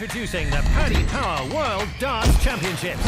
Introducing the PaddyPower World Darts Championships.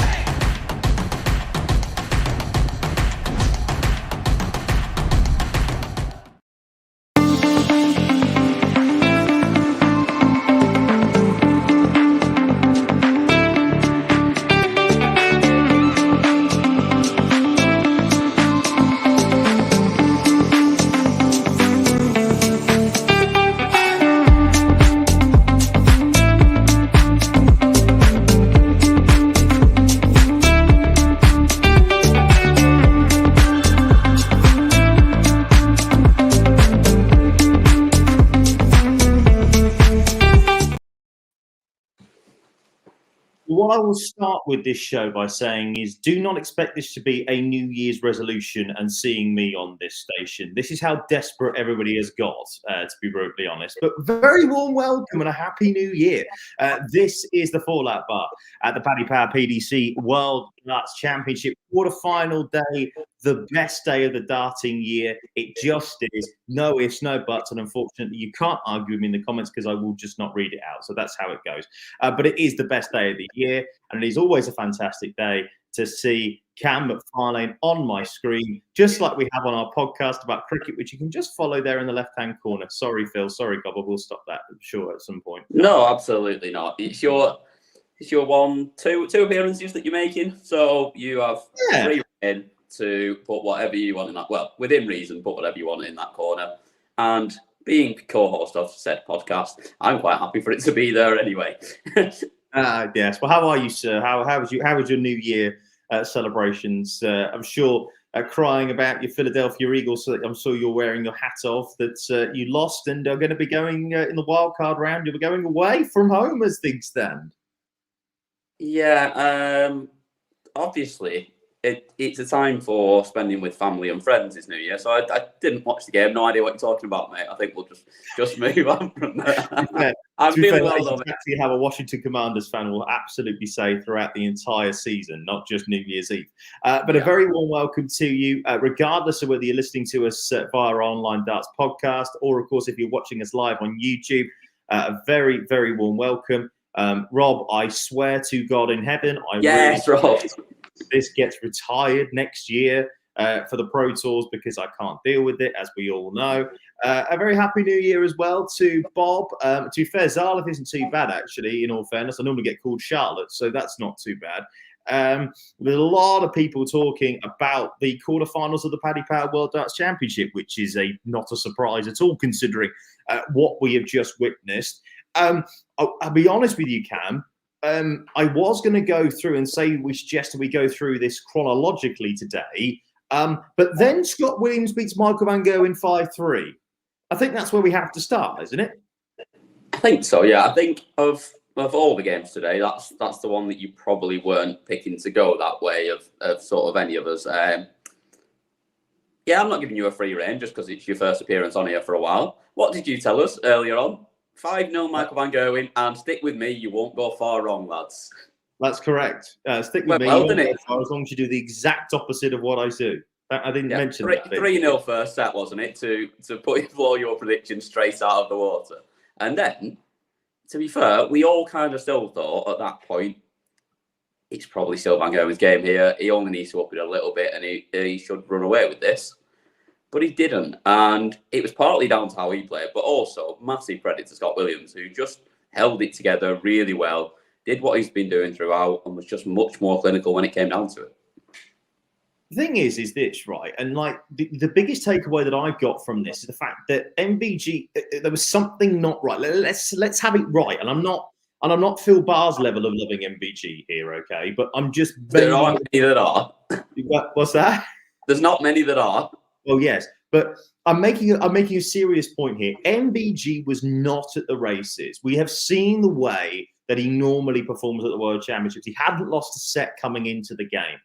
What I will start with this show by saying is do not expect this to be a New Year's resolution and seeing me on this station. This is how desperate everybody has got, to be brutally honest. But very warm welcome and a happy new year. This is the Fallout Bar at the PaddyPower PDC World Darts Championship quarterfinal day, the best day of the darting year. It just is. No ifs, no buts. And unfortunately, you can't argue with me in the comments because I will just not read it out. So that's how it goes. But it is the best day of the year. And it is always a fantastic day to see Cam McFarlane on my screen, just like we have on our podcast about cricket, which you can just follow there in the left-hand corner. Sorry, Phil. Sorry, Gobble. We'll stop that, I'm sure, at some point. No, absolutely not. It's your two appearances that you're making. So you have free rein to put whatever you want in that. Well, within reason, put whatever you want in that corner. And being co-host of said podcast, I'm quite happy for it to be there anyway. Yes. Well, how are you, sir? How was your New Year celebrations? I'm sure crying about your Philadelphia Eagles. So I'm sure you're wearing your hat off that you lost and are going to be going in the wild card round. You'll be going away from home as things stand. Yeah. Obviously, it's a time for spending with family and friends this New Year. So I didn't watch the game. No idea what you're talking about, mate. I think we'll just move on from there. I'm feeling well, though. Exactly how a Washington Commanders fan will absolutely say throughout the entire season, not just New Year's Eve. But a very warm welcome to you, regardless of whether you're listening to us via our online darts podcast, or of course, if you're watching us live on YouTube, a very, very warm welcome. Rob, I swear to God in heaven, Rob. This gets retired next year for the Pro Tours because I can't deal with it, as we all know. A very happy new year as well to Bob. To be fair, Zarleth isn't too bad, actually, in all fairness. I normally get called Charlotte, so that's not too bad. There's a lot of people talking about the quarterfinals of the PaddyPower World Darts Championship, which is not a surprise at all, considering what we have just witnessed. I'll be honest with you, Cam. I was going to go through and say we suggested we go through this chronologically today, but then Scott Williams beats Michael Van Gerwen 5-3. I think that's where we have to start, isn't it? I think so, yeah. I think of all the games today, that's the one that you probably weren't picking to go that way of sort of any of us. Yeah, I'm not giving you a free rein just because it's your first appearance on here for a while. What did you tell us earlier on? 5-0 Michael Van Gerwen, and stick with me, you won't go far wrong, lads. That's correct. Stick with me, you won't go far as long as you do the exact opposite of what I do. I didn't mention that. 3-0 first set, wasn't it, to blow your prediction straight out of the water. And then, to be fair, we all kind of still thought at that point, it's probably still Van Gerwen's game here. He only needs to up it a little bit, and he should run away with this. But he didn't, and it was partly down to how he played, but also massive credit to Scott Williams, who just held it together really well, did what he's been doing throughout, and was just much more clinical when it came down to it. The thing is this, right? And like the biggest takeaway that I got from this is the fact that MVG, there was something not right. Let's have it right, and I'm not Phil Barr's level of loving MVG here, okay? But I'm just there aren't many that are. What's that? There's not many that are. Oh yes, but I'm making a serious point here. MVG was not at the races. We have seen the way that he normally performs at the World Championships. He hadn't lost a set coming into the game.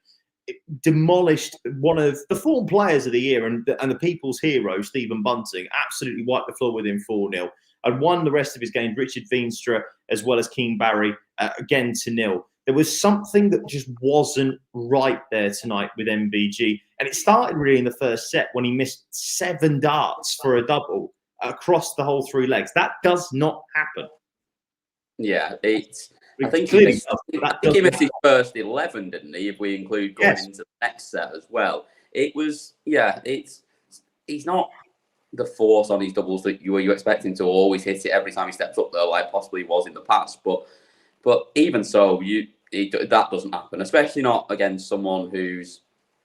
It demolished one of the form players of the year and the people's hero, Stephen Bunting. Absolutely wiped the floor with him 4-0 and won the rest of his games. Richard Veenstra as well as Keane Barry again to 0. There was something that just wasn't right there tonight with MVG. And it started really in the first set when he missed 7 darts for a double across the whole 3 legs. That does not happen. Yeah, it's. I think Clearly, he missed his first 11, didn't he? If we include going into the next set as well, it was. Yeah, he's not the force on his doubles that you expect him to always hit it every time he steps up there, like possibly was in the past. But even so, that doesn't happen, especially not against someone who's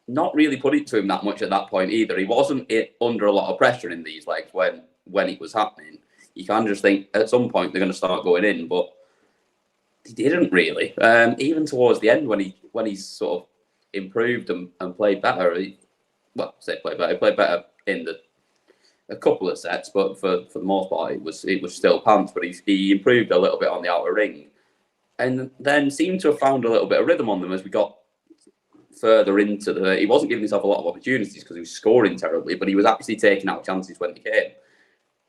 not really put it to him that much at that point either. He wasn't under a lot of pressure in these legs when it was happening. You can just think at some point they're going to start going in, but he didn't really. Even towards the end, when he's sort of improved and played better. He played better in a couple of sets, but for the most part, it was still pants. But he improved a little bit on the outer ring, and then seemed to have found a little bit of rhythm on them as we got further into the. He wasn't giving himself a lot of opportunities because he was scoring terribly, but he was actually taking out chances when they came.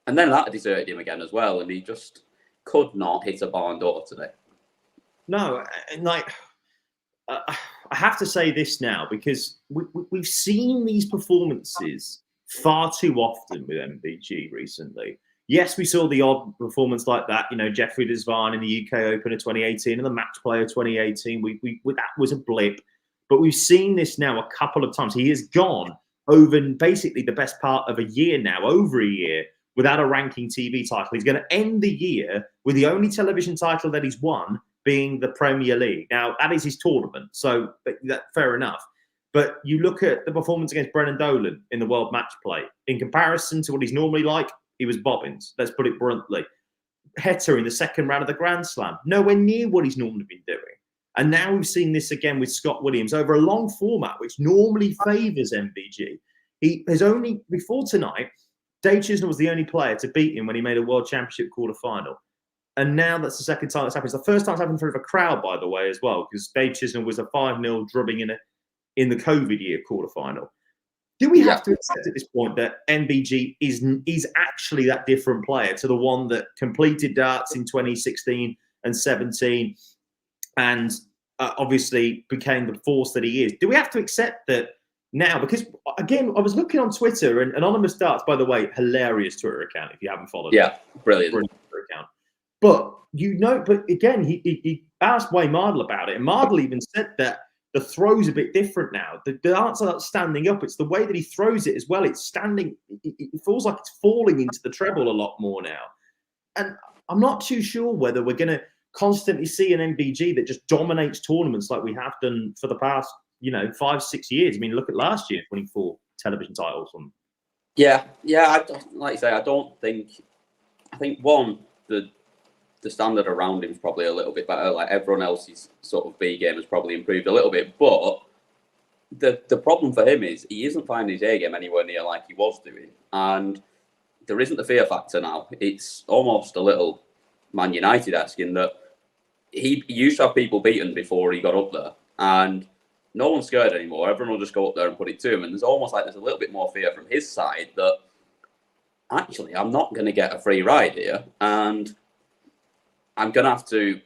And then that deserted him again as well, and he just could not hit a barn door today. No, and I have to say this now because we've seen these performances far too often with MVG recently. Yes, we saw the odd performance like that. Jeffrey Desvane in the UK Open of 2018 and the Match Play of 2018. That was a blip, but we've seen this now a couple of times. He has gone over basically the best part of a year now, over a year, without a ranking TV title. He's going to end the year with the only television title that he's won being the Premier League. Now, that is his tournament, so fair enough. But you look at the performance against Brennan Dolan in the World Match Play. In comparison to what he's normally like, he was bobbins. Let's put it bluntly. Heta in the second round of the Grand Slam, nowhere near what he's normally been doing. And now we've seen this again with Scott Williams over a long format, which normally favours MVG. He has only, before tonight, Dave Chisnall was the only player to beat him when he made a World Championship quarter-final. And now that's the second time that's happened. It's the first time it's happened in front of a crowd, by the way, as well, because Dave Chisnall was a 5-0 drubbing in the COVID year quarterfinal. Do we have to accept at this point that MVG is actually that different player to the one that completed darts in 2016 and 17 and obviously became the force that he is? Do we have to accept that now? Because, again, I was looking on Twitter, and Anonymous Darts, by the way, hilarious Twitter account if you haven't followed it. Yeah, brilliant Twitter account. But again, he asked Wayne Mardle about it, and Mardle even said that the throw's a bit different now. The darts are not standing up. It's the way that he throws it as well. It's standing. It feels like it's falling into the treble a lot more now. And I'm not too sure whether we're going to constantly see an MVG that just dominates tournaments like we have done for the past, 5-6 years. I mean, look at last year, 24 television titles. Yeah. Like you say, I think one, the standard around him is probably a little bit better. Like everyone else's sort of B game has probably improved a little bit. But the problem for him is he isn't finding his A game anywhere near like he was doing. And there isn't the fear factor now. It's almost a little Man United-esque in that he used to have people beaten before he got up there. And no one's scared anymore. Everyone will just go up there and put it to him. And there's almost like there's a little bit more fear from his side that actually I'm not going to get a free ride here. And I'm going to have to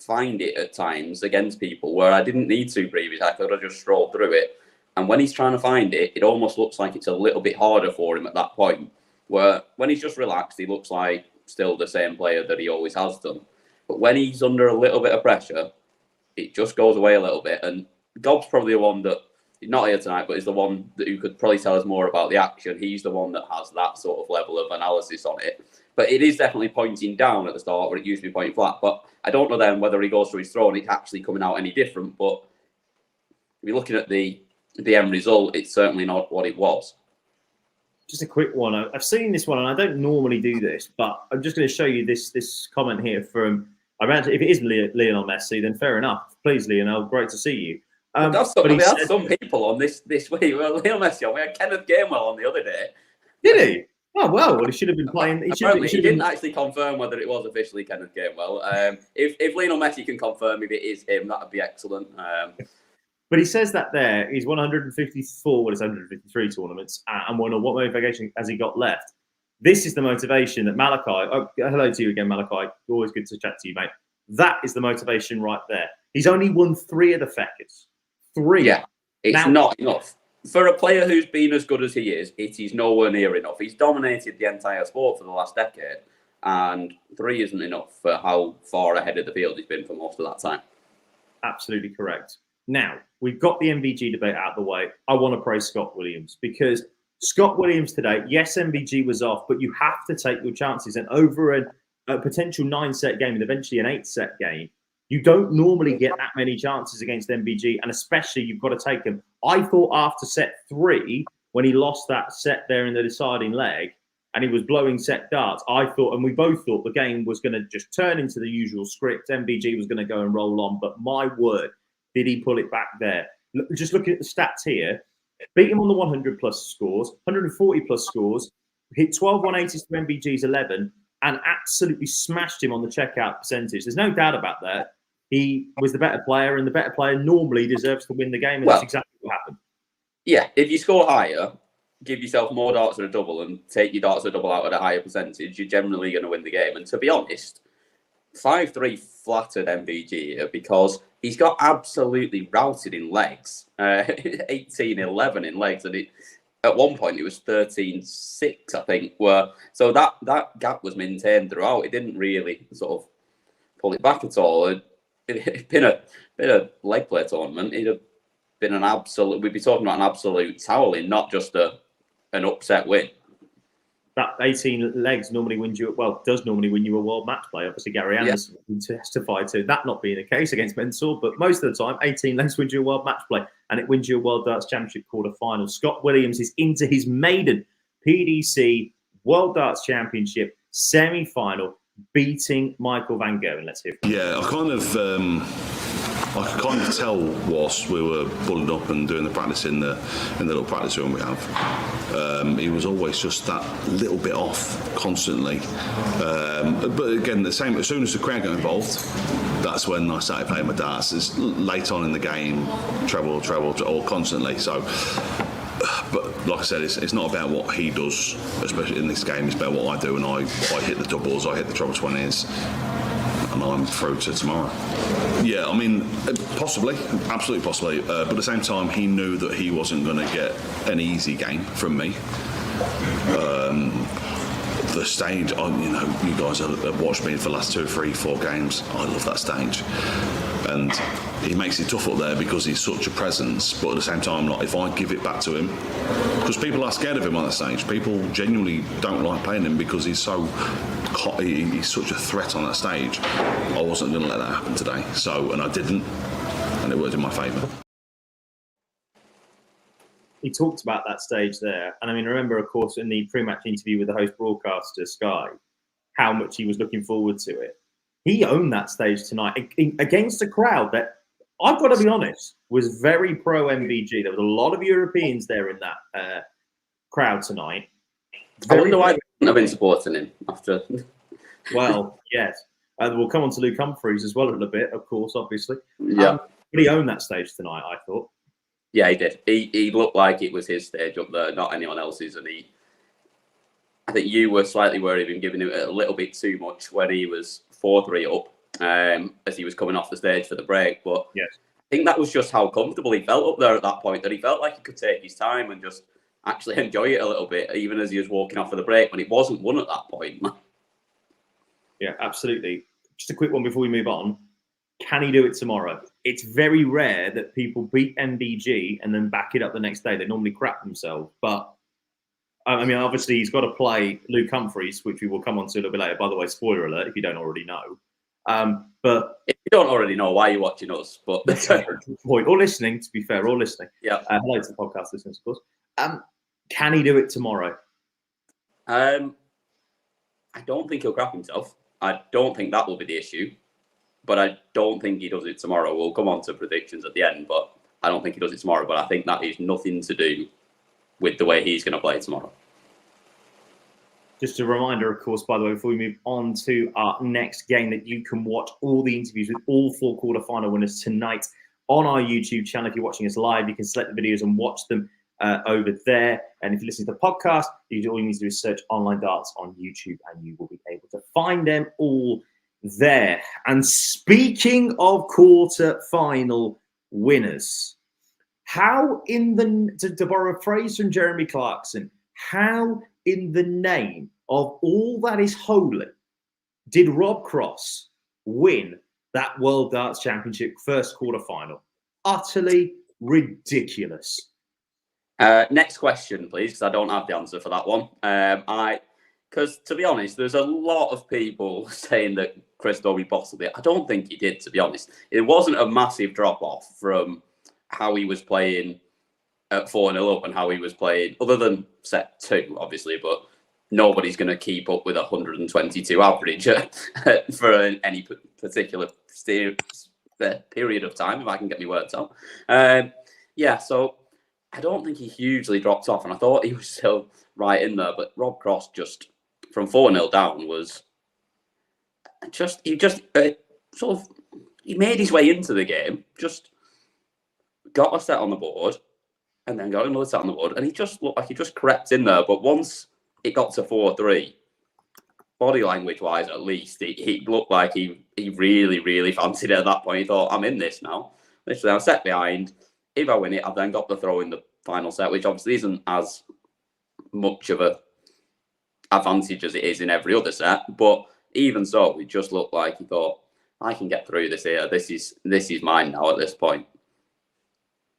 find it at times against people where I didn't need to previously. I could have just strolled through it. And when he's trying to find it, it almost looks like it's a little bit harder for him at that point. Where when he's just relaxed, he looks like still the same player that he always has done. But when he's under a little bit of pressure, it just goes away a little bit. And Dob's probably the one that, not here tonight, but is the one that who could probably tell us more about the action. He's the one that has that sort of level of analysis on it. But it is definitely pointing down at the start where it used to be pointing flat. But I don't know then whether he goes through his throw and it's actually coming out any different. But if you're looking at the end result, it's certainly not what it was. Just a quick one. I've seen this one, and I don't normally do this, but I'm just going to show you this comment here from. If it is Lionel Messi, then fair enough. Please, Lionel, great to see you. We had some people on this week. Well, Lionel Messi on. We had Kenneth Gainwell on the other day. Did he? Oh, well, he should have been playing. He didn't actually confirm whether it was officially Kenneth Gainwell. If Lionel Messi can confirm if it is him, that would be excellent. But he says that there, he's won 153 tournaments and won what motivation has he got left? This is the motivation that Malachi, hello to you again, Malachi. Always good to chat to you, mate. That is the motivation right there. He's only won 3 of the Feckers. 3. Yeah, it's not enough. For a player who's been as good as he is, it is nowhere near enough. He's dominated the entire sport for the last decade. and 3 isn't enough for how far ahead of the field he's been for most of that time. Absolutely correct. Now, we've got the MVG debate out of the way. I want to praise Scott Williams, because Scott Williams today, yes, MVG was off, but you have to take your chances. And over a potential 9-set game and eventually an 8-set game, you don't normally get that many chances against MVG, and especially you've got to take them. I thought after set 3, when he lost that set there in the deciding leg, and he was blowing set darts, I thought, and we both thought, the game was going to just turn into the usual script. MVG was going to go and roll on, but my word, did he pull it back there. Just looking at the stats here, beat him on the 100-plus scores, 140-plus scores, hit 12 180s to MVG's 11, and absolutely smashed him on the checkout percentage. There's no doubt about that. He was the better player, and the better player normally deserves to win the game, and that's exactly what happened. Yeah, if you score higher, give yourself more darts at a double and take your darts at a double out at a higher percentage, you're generally going to win the game. And to be honest, 5-3 flattered MVG here because he's got absolutely routed in legs. 18-11 in legs, and at one point it was 13-6, I think. So that gap was maintained throughout. It didn't really sort of pull it back at all. It'd been a leg play tournament. It'd have been an absolute. We'd be talking about an absolute toweling, not just an upset win. That 18 legs normally wins you. Does normally win you a world match play. Obviously, Gary Anderson can testify to that not being the case against Mensah, but most of the time, 18 legs wins you a world match play, and it wins you a World Darts Championship quarter-final. Scott Williams is into his maiden PDC World Darts Championship semi-final, beating Michael van Gerwen. Let's hear from him. Yeah, I could kind of tell whilst we were bulling up and doing the practice in the little practice room we have. He was always just that little bit off constantly. But again, the same. As soon as the crowd got involved, that's when I started playing my darts. It's late on in the game, treble, all constantly. So. But like I said, it's not about what he does, especially in this game. It's about what I do, and I hit the doubles, I hit the treble 20s, and I'm through to tomorrow. Yeah, I mean, possibly, absolutely possibly. But at the same time, he knew that he wasn't going to get an easy game from me. The stage, you guys have watched me for the last 2, 3, 4 games. I love that stage. And he makes it tough up there because he's such a presence. But at the same time, like, if I give it back to him, because people are scared of him on that stage. People genuinely don't like playing him because he's such a threat on that stage. I wasn't going to let that happen today. And I didn't. And it worked in my favour. He talked about that stage there. And I mean, I remember, of course, in the pre-match interview with the host broadcaster, Sky, how much he was looking forward to it. He owned that stage tonight against a crowd that, I've got to be honest, was very pro-MVG. There was a lot of Europeans there in that crowd tonight. I wonder why they wouldn't have been supporting him after. Well, yes. We'll come on to Luke Humphries as well in a bit, of course, obviously. Yeah. But he owned that stage tonight, I thought. Yeah, he did. He looked like it was his stage up there, not anyone else's. And I think you were slightly worried of him giving it a little bit too much when he was 4-3 up, as he was coming off the stage for the break. But yes. I think that was just how comfortable he felt up there at that point, that he felt like he could take his time and just actually enjoy it a little bit, even as he was walking off for the break, when it wasn't won at that point. Yeah, absolutely. Just a quick one before we move on. Can he do it tomorrow? It's very rare that people beat MVG and then back it up the next day. They normally crap themselves. But, I mean, obviously, he's got to play Luke Humphries, which we will come on to a little bit later. By the way, spoiler alert, if you don't already know. But if you don't already know, why you're watching us. But point. Or listening, to be fair, or listening. Yeah. Hello to the podcast listeners, of course. Can he do it tomorrow? I don't think he'll crap himself. I don't think that will be the issue. But I don't think he does it tomorrow. We'll come on to predictions at the end, but I don't think he does it tomorrow. But I think that is nothing to do with the way he's going to play tomorrow. Just a reminder, of course, by the way, before we move on to our next game, that you can watch all the interviews with all 4 quarterfinal winners tonight on our YouTube channel. If you're watching us live, you can select the videos and watch them over there. And if you listen to the podcast, all you need to do is search Online Darts on YouTube and you will be able to find them all there. And speaking of quarter-final winners, how in the, to borrow a phrase from Jeremy Clarkson, how in the name of all that is holy Did Rob Cross win that World Darts Championship first quarter-final? Utterly ridiculous. Next question, please, because I don't have the answer for that one. Because to be honest, there's a lot of people saying that Chris Dobey bottled it. I don't think he did, to be honest. It wasn't a massive drop-off from how he was playing at 4-0 up and how he was playing, other than set 2, obviously, but nobody's going to keep up with 122 average for any particular period of time, if I can get my words out. So I don't think he hugely dropped off, and I thought he was still right in there. But Rob Cross, just from 4-0 down, was he made his way into the game, just got a set on the board, and then got another set on the board, and he just looked like he just crept in there. But once it got to 4-3, body language wise, at least, he looked like he really, really fancied it at that point. He thought, I'm in this now. Literally, I'm set behind. If I win it, I've then got the throw in the final set, which obviously isn't as much of a advantage as it is in every other set. But even so, it just looked like he thought, I can get through this here. This is mine now at this point.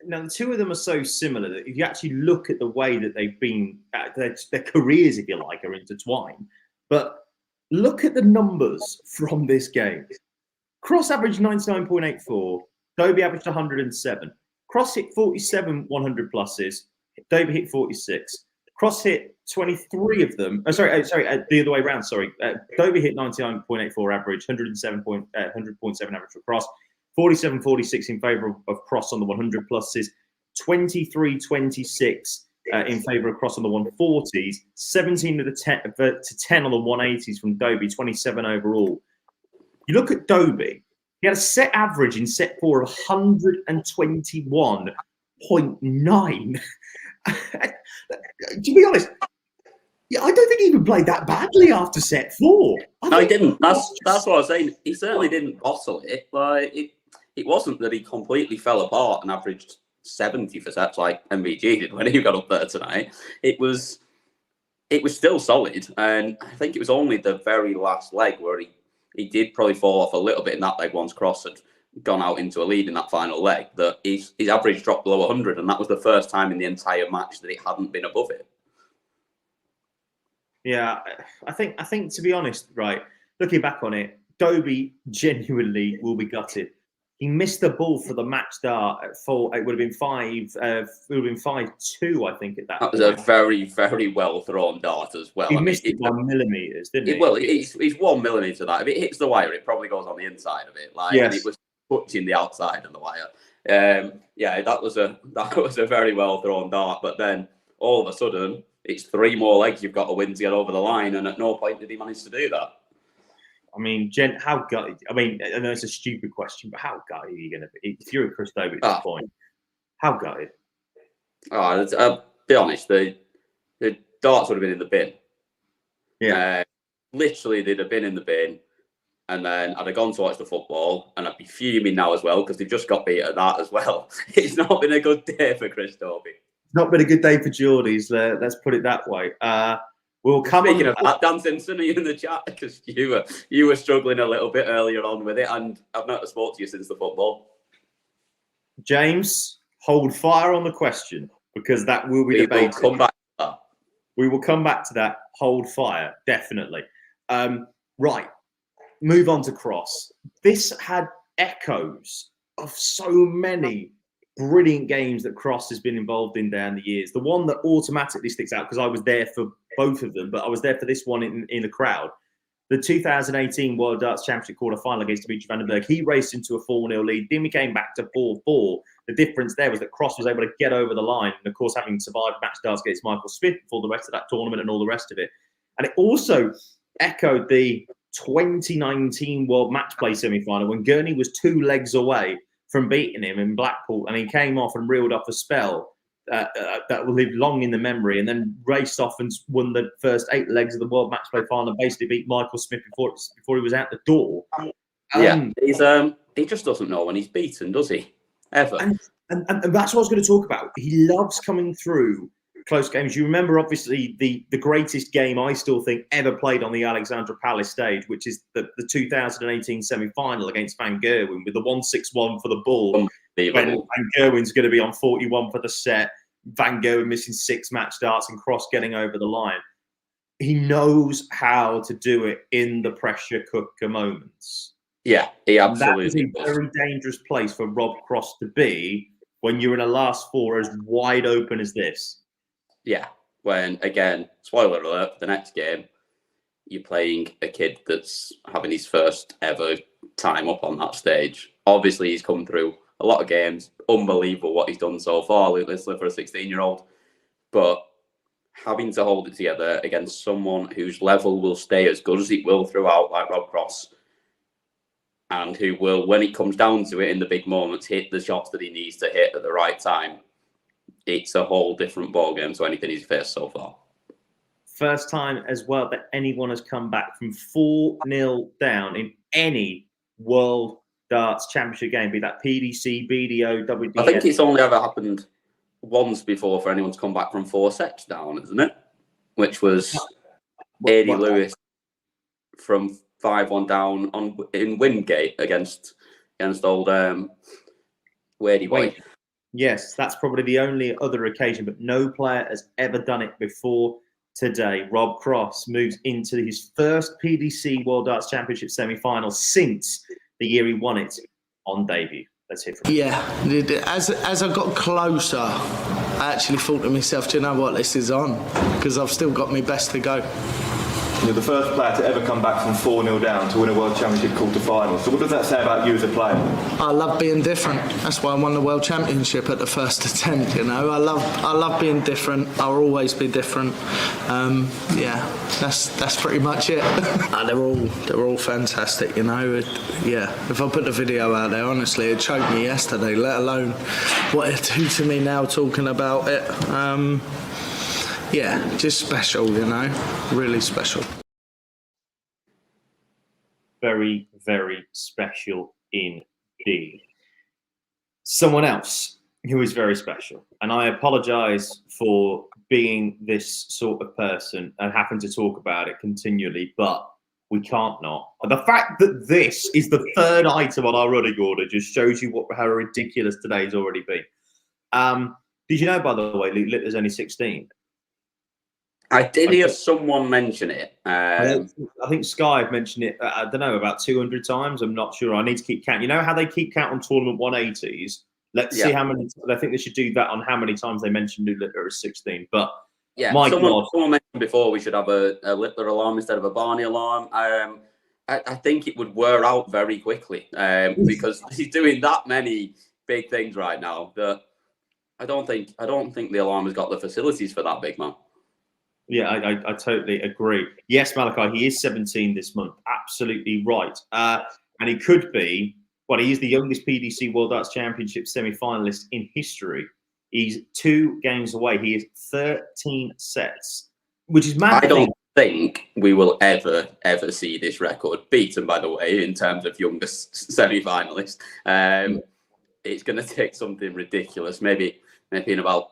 Now, the two of them are so similar that if you actually look at the way that they've been, their careers, if you like, are intertwined. But look at the numbers from this game. Cross averaged 99.84. Dobey averaged 107. Cross hit 47 100 pluses. Dobey hit 46. Cross hit 23 of them. The other way around. Dobey hit 99.84 average, 100.7 average for Cross. 47-46 in favour of Cross on the 100 pluses, 23-26 in favour of Cross on the 140s, 17 to 10 on the 180s from Dobey, 27 overall. You look at Dobey, he had a set average in set 4 of 121.9. To be honest, I don't think he even played that badly after set 4. No, he didn't. That's what I was saying. He certainly didn't bottle it. It wasn't that he completely fell apart and averaged 70 for sets like MVG did when he got up there tonight. It was still solid, and I think it was only the very last leg where he did probably fall off a little bit in that leg once Cross had gone out into a lead in that final leg, that his average dropped below 100, and that was the first time in the entire match that it hadn't been above it. Yeah, I think to be honest, right, looking back on it, Dobey genuinely will be gutted. He missed the ball for the match start at 4. It would have been 5. It would have been 5-2, I think, at that. That was a very, very well thrown dart as well. He missed it by millimeters, didn't he? Well, it's 1 millimeter that. If it hits the wire, it probably goes on the inside of it. Yes. And it was touching the outside of the wire. That was a very well thrown dart. But then all of a sudden, it's 3 more legs you've got to win to get over the line, and at no point did he manage to do that. I mean, how gutted? I mean, I know it's a stupid question, but how gutted are you going to be if you're a Chris Dobey at this point? How gutted? I'll be honest, the darts would have been in the bin. Yeah, literally, they'd have been in the bin, and then I'd have gone to watch the football, and I'd be fuming now as well because they've just got beat at that as well. It's not been a good day for Chris Dobey. Not been a good day for Geordies. Let's put it that way. We'll come. Speaking of that, Dan Simpson, are you in the chat? Because you were struggling a little bit earlier on with it, and I've not spoke to you since the football. James, hold fire on the question because that will be debated. Come back to that. We will come back to that. Hold fire, definitely. Right, move on to Cross. This had echoes of so many brilliant games that Cross has been involved in down the years. The one that automatically sticks out, because I was there for both of them, but I was there for this one in the crowd. The 2018 World Darts Championship quarter-final against Dimitri van den Berg. He raced into a 4-0 lead. Then we came back to 4-4. The difference there was that Cross was able to get over the line. And, of course, having survived match darts against Michael Smith for the rest of that tournament and all the rest of it. And it also echoed the 2019 World Match Play semi-final when Gurney was 2 legs away from beating him in Blackpool, and he came off and reeled off a spell that will live long in the memory, and then raced off and won the first 8 legs of the World Match Play final, and basically beat Michael Smith before he was out the door. He just doesn't know when he's beaten, does he? Ever. And that's what I was going to talk about. He loves coming through close games. You remember, obviously, the greatest game I still think ever played on the Alexandra Palace stage, which is the 2018 semi-final against Van Gerwen with the 1-6-1 for the ball. When Van Gerwen's going to be on 41 for the set, Van Gerwen missing 6 match starts and Cross getting over the line. He knows how to do it in the pressure cooker moments. Yeah, he absolutely does. That is a very dangerous place for Rob Cross to be when you're in a last four as wide open as this. Yeah, when, again, spoiler alert, the next game, you're playing a kid that's having his first ever time up on that stage. Obviously, he's come through a lot of games. Unbelievable what he's done so far, Luke Littler, for a 16-year-old. But having to hold it together against someone whose level will stay as good as it will throughout, like Rob Cross, and who will, when it comes down to it in the big moments, hit the shots that he needs to hit at the right time. It's a whole different ballgame to anything he's faced so far. First time as well that anyone has come back from 4-0 down in any World Darts Championship game, be that PDC, BDO, WDS. I think it's only ever happened once before for anyone to come back from 4 sets down, isn't it? Which was Eddie Lewis from 5-1 down in Wingate against old Wadey Boy. Yes, that's probably the only other occasion, but no player has ever done it before today. Rob Cross moves into his first PDC World Darts Championship semi-final since the year he won it on debut. Let's hear from him. Yeah, as I got closer, I actually thought to myself, do you know what, this is on, because I've still got my best to go. You're the first player to ever come back from 4-0 down to win a World Championship quarter-final. So what does that say about you as a player? I love being different. That's why I won the World Championship at the first attempt, you know. I love being different. I'll always be different. That's pretty much it. They're all fantastic, you know. If I put the video out there, honestly, it choked me yesterday, let alone what it do to me now talking about it. Just special, you know, really special. Very, very special indeed. Someone else who is very special, and I apologise for being this sort of person and having to talk about it continually, but we can't not. The fact that this is the third item on our running order just shows you how ridiculous today's already been. Did you know, by the way, Luke Littler's only 16? I did hear someone mention it. I think Sky have mentioned it, I don't know, about 200 times. I'm not sure. I need to keep count. You know how they keep count on tournament 180s? Let's see how many. I think they should do that on how many times they mentioned Luke Littler as 16. But someone mentioned before we should have a Littler alarm instead of a Barney alarm. I think it would wear out very quickly because he's doing that many big things right now that I don't think the alarm has got the facilities for that, big man. Yeah, I totally agree. Yes, Malachi, he is 17 this month. Absolutely right. And he could be, he is the youngest PDC World Darts Championship semi-finalist in history. He's 2 games away. He is 13 sets, which is mad. I don't think we will ever see this record beaten, by the way, in terms of youngest semi-finalist. It's going to take something ridiculous. Maybe in about,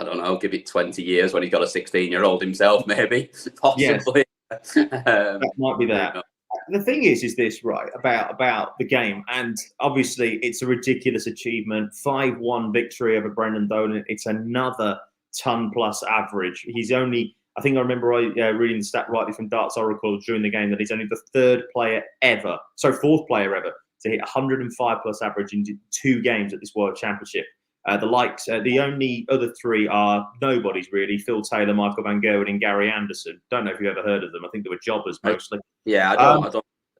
I don't know, give it 20 years when he's got a 16-year-old himself, maybe, possibly. Yes. That might be that. The thing is this, right, about the game, and obviously it's a ridiculous achievement. 5-1 victory over Brendan Dolan. It's another ton-plus average. He's only, I think I remember reading the stat rightly from Darts Oracle during the game that he's only the fourth player ever to hit 105-plus average in 2 games at this World Championship. The only other 3 are nobodies really. Phil Taylor, Michael Van Gerwen, and Gary Anderson. Don't know if you've ever heard of them. I think they were jobbers mostly. Yeah,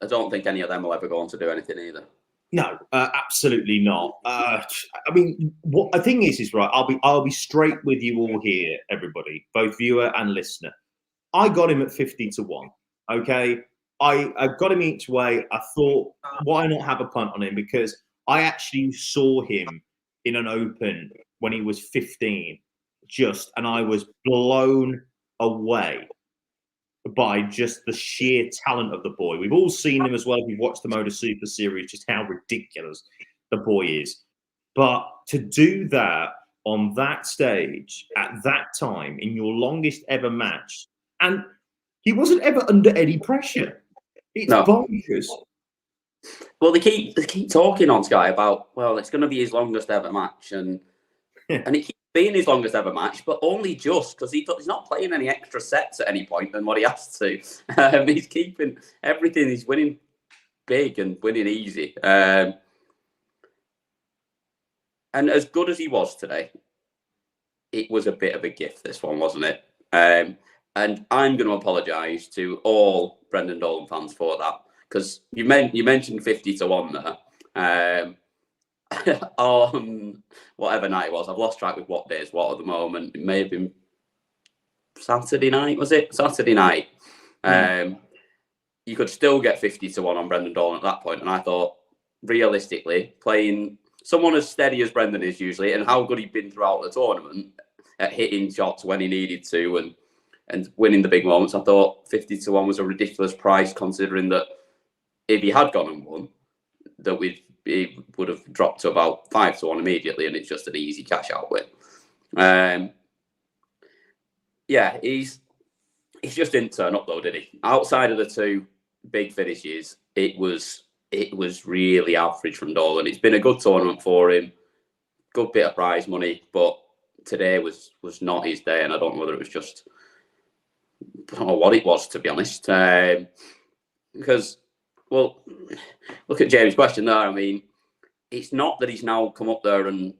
I don't think any of them will ever go on to do anything either. No, absolutely not. I mean, what the thing is right. I'll be straight with you all here, everybody, both viewer and listener. I got him at 50-1. Okay, I got him each way. I thought, why not have a punt on him? Because I actually saw him in an open when he was 15, and I was blown away by just the sheer talent of the boy. We've all seen him as well. We've watched the Motor Super Series, just how ridiculous the boy is. But to do that on that stage at that time in your longest ever match, and he wasn't ever under any pressure. It's bonkers. Well, they keep talking on Sky about, well, it's going to be his longest ever match, and it keeps being his longest ever match, but only just because he's not playing any extra sets at any point than what he has to. He's keeping everything. He's winning big and winning easy. And as good as he was today, it was a bit of a gift, this one, wasn't it? And I'm going to apologise to all Brendan Dolan fans for that, because you mentioned 50-1 there. On whatever night it was, I've lost track with what day is what at the moment. It may have been Saturday night, was it? Saturday night. You could still get 50-1 on Brendan Dolan at that point, and I thought, realistically, playing someone as steady as Brendan is usually, and how good he'd been throughout the tournament at hitting shots when he needed to and winning the big moments, I thought 50-1 was a ridiculous price, considering that if he had gone and won, that he would have dropped to about 5-1 immediately, and it's just an easy cash out win. Yeah, he just didn't turn up though, did he? Outside of the two big finishes, it was really average from Dolan. It's been a good tournament for him, good bit of prize money, but today was not his day, and I don't know whether it was just, I don't know what it was, to be honest. Because, well, look at James' question there. I mean, it's not that he's now come up there and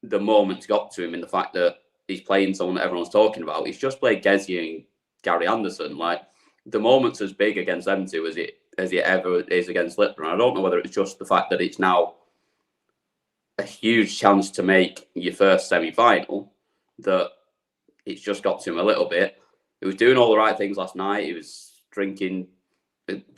the moment's got to him in the fact that he's playing someone that everyone's talking about. He's just played Gezi and Gary Anderson. Like, the moment's as big against them two as it ever is against Lipper. And I don't know whether it's just the fact that it's now a huge chance to make your first semi-final, that it's just got to him a little bit. He was doing all the right things last night. He was drinking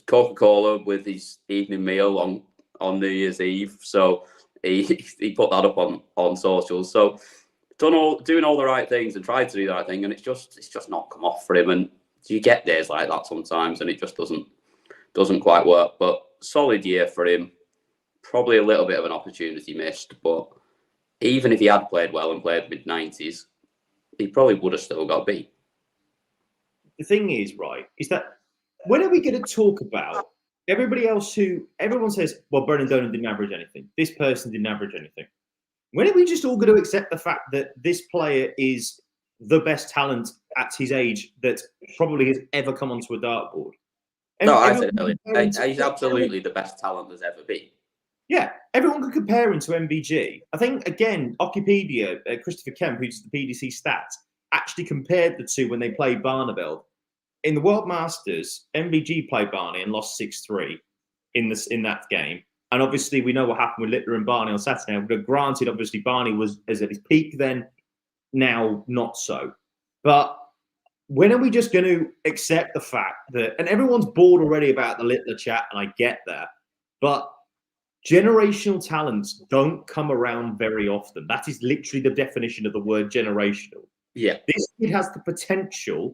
Coca-Cola with his evening meal on New Year's Eve. So he put that up on socials. So doing all the right things and tried to do the right thing, and it's just not come off for him. And you get days like that sometimes, and it just doesn't quite work. But solid year for him. Probably a little bit of an opportunity missed, but even if he had played well and played mid-90s, he probably would have still got beat. The thing is, right, is that when are we going to talk about everybody else everyone says, well, Brendan Dolan didn't average anything. This person didn't average anything. When are we just all going to accept the fact that this player is the best talent at his age that probably has ever come onto a dartboard? No, I said it earlier. He's absolutely the best talent there's ever been. Yeah, everyone could compare him to MBG. I think, again, Wikipedia, Christopher Kemp, who's the PDC stats, actually compared the two when they played Barneveld. In the World Masters, MBG played Barney and lost 6-3 in that game. And obviously, we know what happened with Littler and Barney on Saturday. But granted, obviously, Barney was at his peak then, now not so. But when are we just going to accept the fact that, and everyone's bored already about the Littler chat, and I get that, but generational talents don't come around very often. That is literally the definition of the word generational. Yeah. This kid has the potential,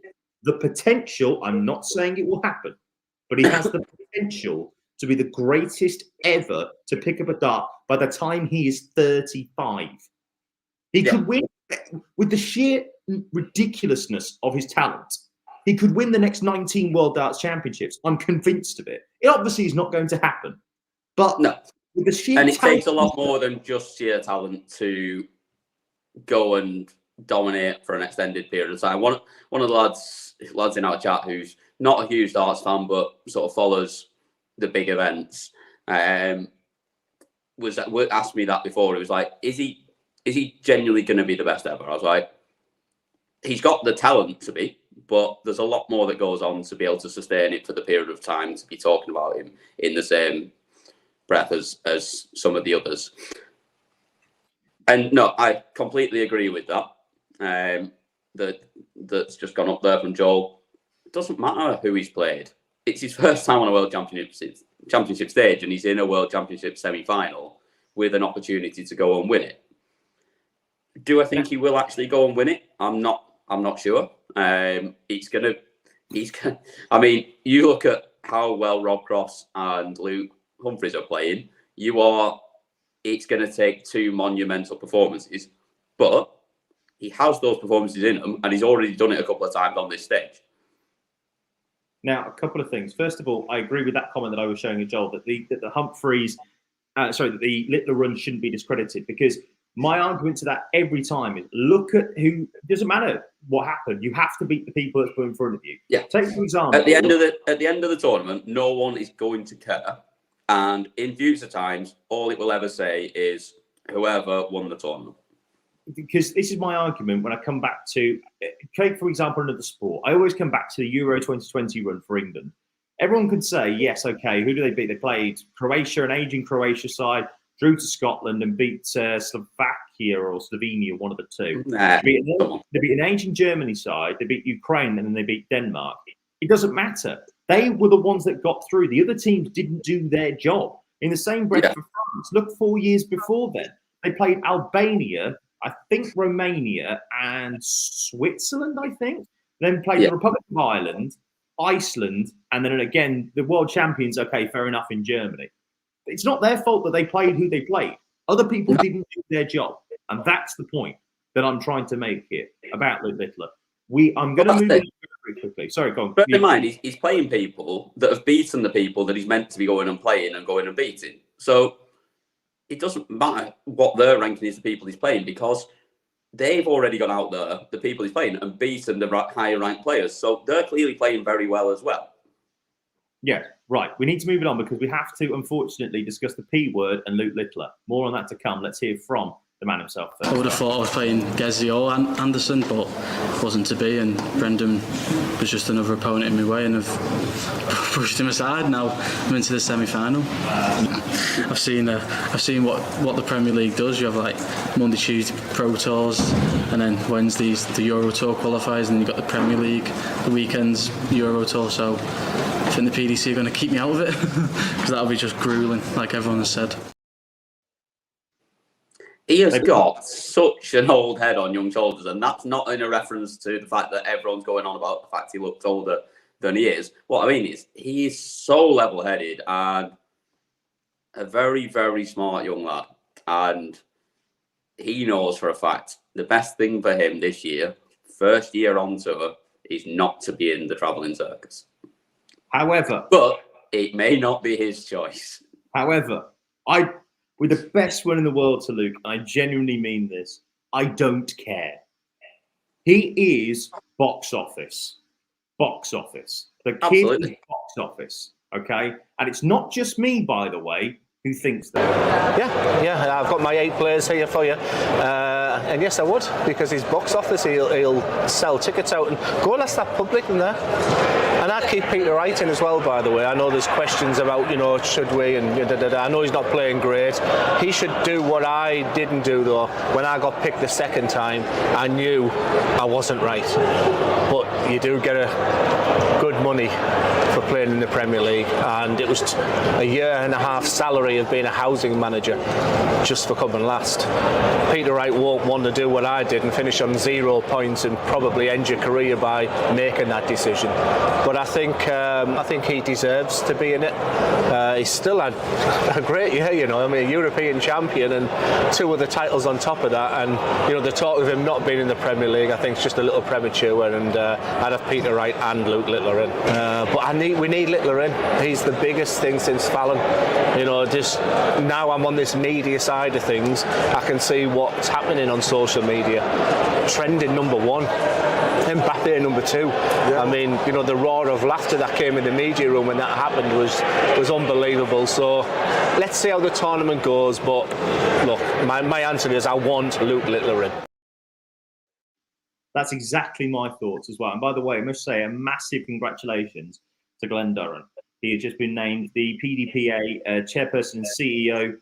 I'm not saying it will happen, but he has the potential to be the greatest ever to pick up a dart by the time he is 35. He could win with the sheer ridiculousness of his talent. He could win the next 19 World Darts Championships. I'm convinced of it. It obviously is not going to happen. But no. With the sheer and it takes a lot more than just sheer talent to go and dominate for an extended period of time. One of the lads in our chat who's not a huge darts fan but sort of follows the big events asked me that before. He was like, is he genuinely going to be the best ever? I was like, he's got the talent to be, but there's a lot more that goes on to be able to sustain it for the period of time to be talking about him in the same breath as some of the others. And no, I completely agree with that. That's just gone up there from Joel. It doesn't matter who he's played. It's his first time on a World Championship stage, and he's in a World Championship semi-final with an opportunity to go and win it. Do I think he will actually go and win it? I'm not sure. I mean, you look at how well Rob Cross and Luke Humphries are playing. It's going to take two monumental performances, but he has those performances in him, and he's already done it a couple of times on this stage. Now, a couple of things. First of all, I agree with that comment that I was showing you, Joel, that the Humphries, that the Littler run shouldn't be discredited, because my argument to that every time is look at who. It doesn't matter what happened. You have to beat the people that's put in front of you. Yeah. Take for example. At the end of the tournament, no one is going to care, and in future times, all it will ever say is whoever won the tournament. Because this is my argument when I come back to, take for example another sport. I always come back to the Euro 2020 run for England. Everyone could say, yes, okay, who do they beat? They played Croatia, an aging Croatia side, drew to Scotland and beat Slovakia or Slovenia, one of the two. Nah, they beat an aging Germany side, they beat Ukraine, and then they beat Denmark. It doesn't matter. They were the ones that got through. The other teams didn't do their job. In the same breath for France, look 4 years before then. They played Albania, I think Romania, and Switzerland, I think. Then played the Republic of Ireland, Iceland, and then again, the world champions, okay, fair enough, in Germany. It's not their fault that they played who they played. Other people didn't do their job. And that's the point that I'm trying to make here about Luke Littler. I'm going to move on very quickly. Sorry, go on. Bear in mind, he's playing people that have beaten the people that he's meant to be going and playing and going and beating. So it doesn't matter what their ranking is, the people he's playing, because they've already gone out there, the people he's playing, and beaten the higher ranked players. So they're clearly playing very well as well. Yeah, right. We need to move it on because we have to, unfortunately, discuss the P word and Luke Littler. More on that to come. Let's hear from the man himself. I would have thought I was playing Gezi or Anderson, but wasn't to be, and Brendan was just another opponent in my way, and I've pushed him aside. Now I'm into the semi-final. I've seen what the Premier League does. You have like Monday, Tuesday Pro Tours, and then Wednesdays the Euro Tour qualifiers, and you've got the Premier League, the weekends Euro Tour. So I think the PDC are going to keep me out of it because that'll be just grueling, like everyone has said. He has got such an old head on young shoulders, and that's not in a reference to the fact that everyone's going on about the fact he looks older than he is. What I mean is he is so level-headed and a very, very smart young lad. And he knows for a fact the best thing for him this year, first year on tour, is not to be in the travelling circus. However, but it may not be his choice. However, with the best one in the world to Luke, I genuinely mean this, I don't care. He is box office. Box office. The kid Absolutely. is box office, okay? And it's not just me, by the way, who thinks that. Yeah, I've got my 8 players here for you. And yes, I would, because he's box office. He'll sell tickets out and go and ask that public in there. And I'd keep Peter Wright in as well, by the way. I know there's questions about, should we, and I know he's not playing great. He should do what I didn't do, though. When I got picked the second time, I knew I wasn't right. But you do get a good money for playing in the Premier League, and it was a year and a half salary of being a housing manager just for coming last. Peter Wright won't want to do what I did and finish on 0 points and probably end your career by making that decision. But I think he deserves to be in it. He's still had a great year, a European champion and 2 other titles on top of that. And the talk of him not being in the Premier League, I think, is just a little premature. And I'd have Peter Wright and Luke Littler in. But we need Littler in. He's the biggest thing since Fallon. Just now I'm on this media side of things. I can see what's happening on social media. Trending number 1. Mbappe number 2. Yeah. I mean, the roar of laughter that came in the media room when that happened was unbelievable. So let's see how the tournament goes. But look, my answer is I want Luke Littler in. That's exactly my thoughts as well. And by the way, I must say a massive congratulations to Glenn Durrant. He has just been named the PDPA chairperson and CEO.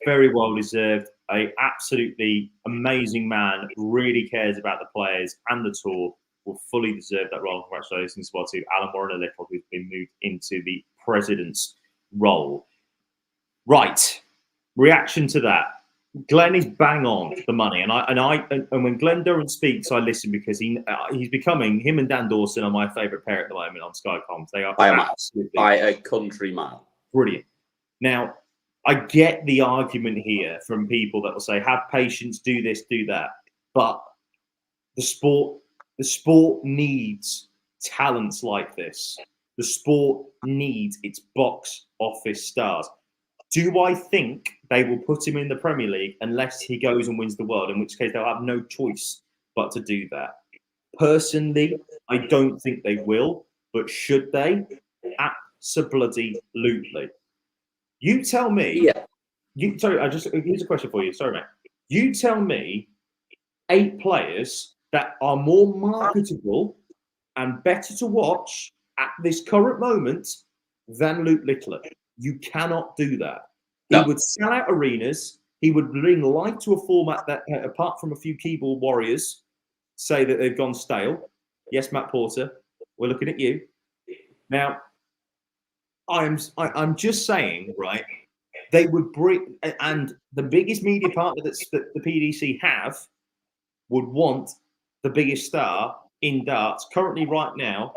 Very well deserved. An absolutely amazing man. Really cares about the players and the tour. Will fully deserve that role. Congratulations as well to Alan Warren-Little, who's been moved into the president's role. Right. Reaction to that. Glenn is bang on the money, and when Glenn Durrant speaks, I listen because he's becoming, him and Dan Dawson are my favourite pair at the moment on Sky Comms. They are absolutely by a country mile. Brilliant. Now, I get the argument here from people that will say, have patience, do this, do that. But The sport needs talents like this. The sport needs its box office stars. Do I think they will put him in the Premier League unless he goes and wins the world, in which case they'll have no choice but to do that? Personally, I don't think they will, but should they? Absolutely. You tell me. Yeah. Here's a question for you. Sorry, mate. You tell me 8 players that are more marketable and better to watch at this current moment than Luke Littler. You cannot do that. He would sell out arenas. He would bring life to a format that, apart from a few keyboard warriors, say that they've gone stale. Yes, Matt Porter, we're looking at you. Now, I'm just saying, right, they would bring, and the biggest media partner that the PDC have would want the biggest star in darts currently right now.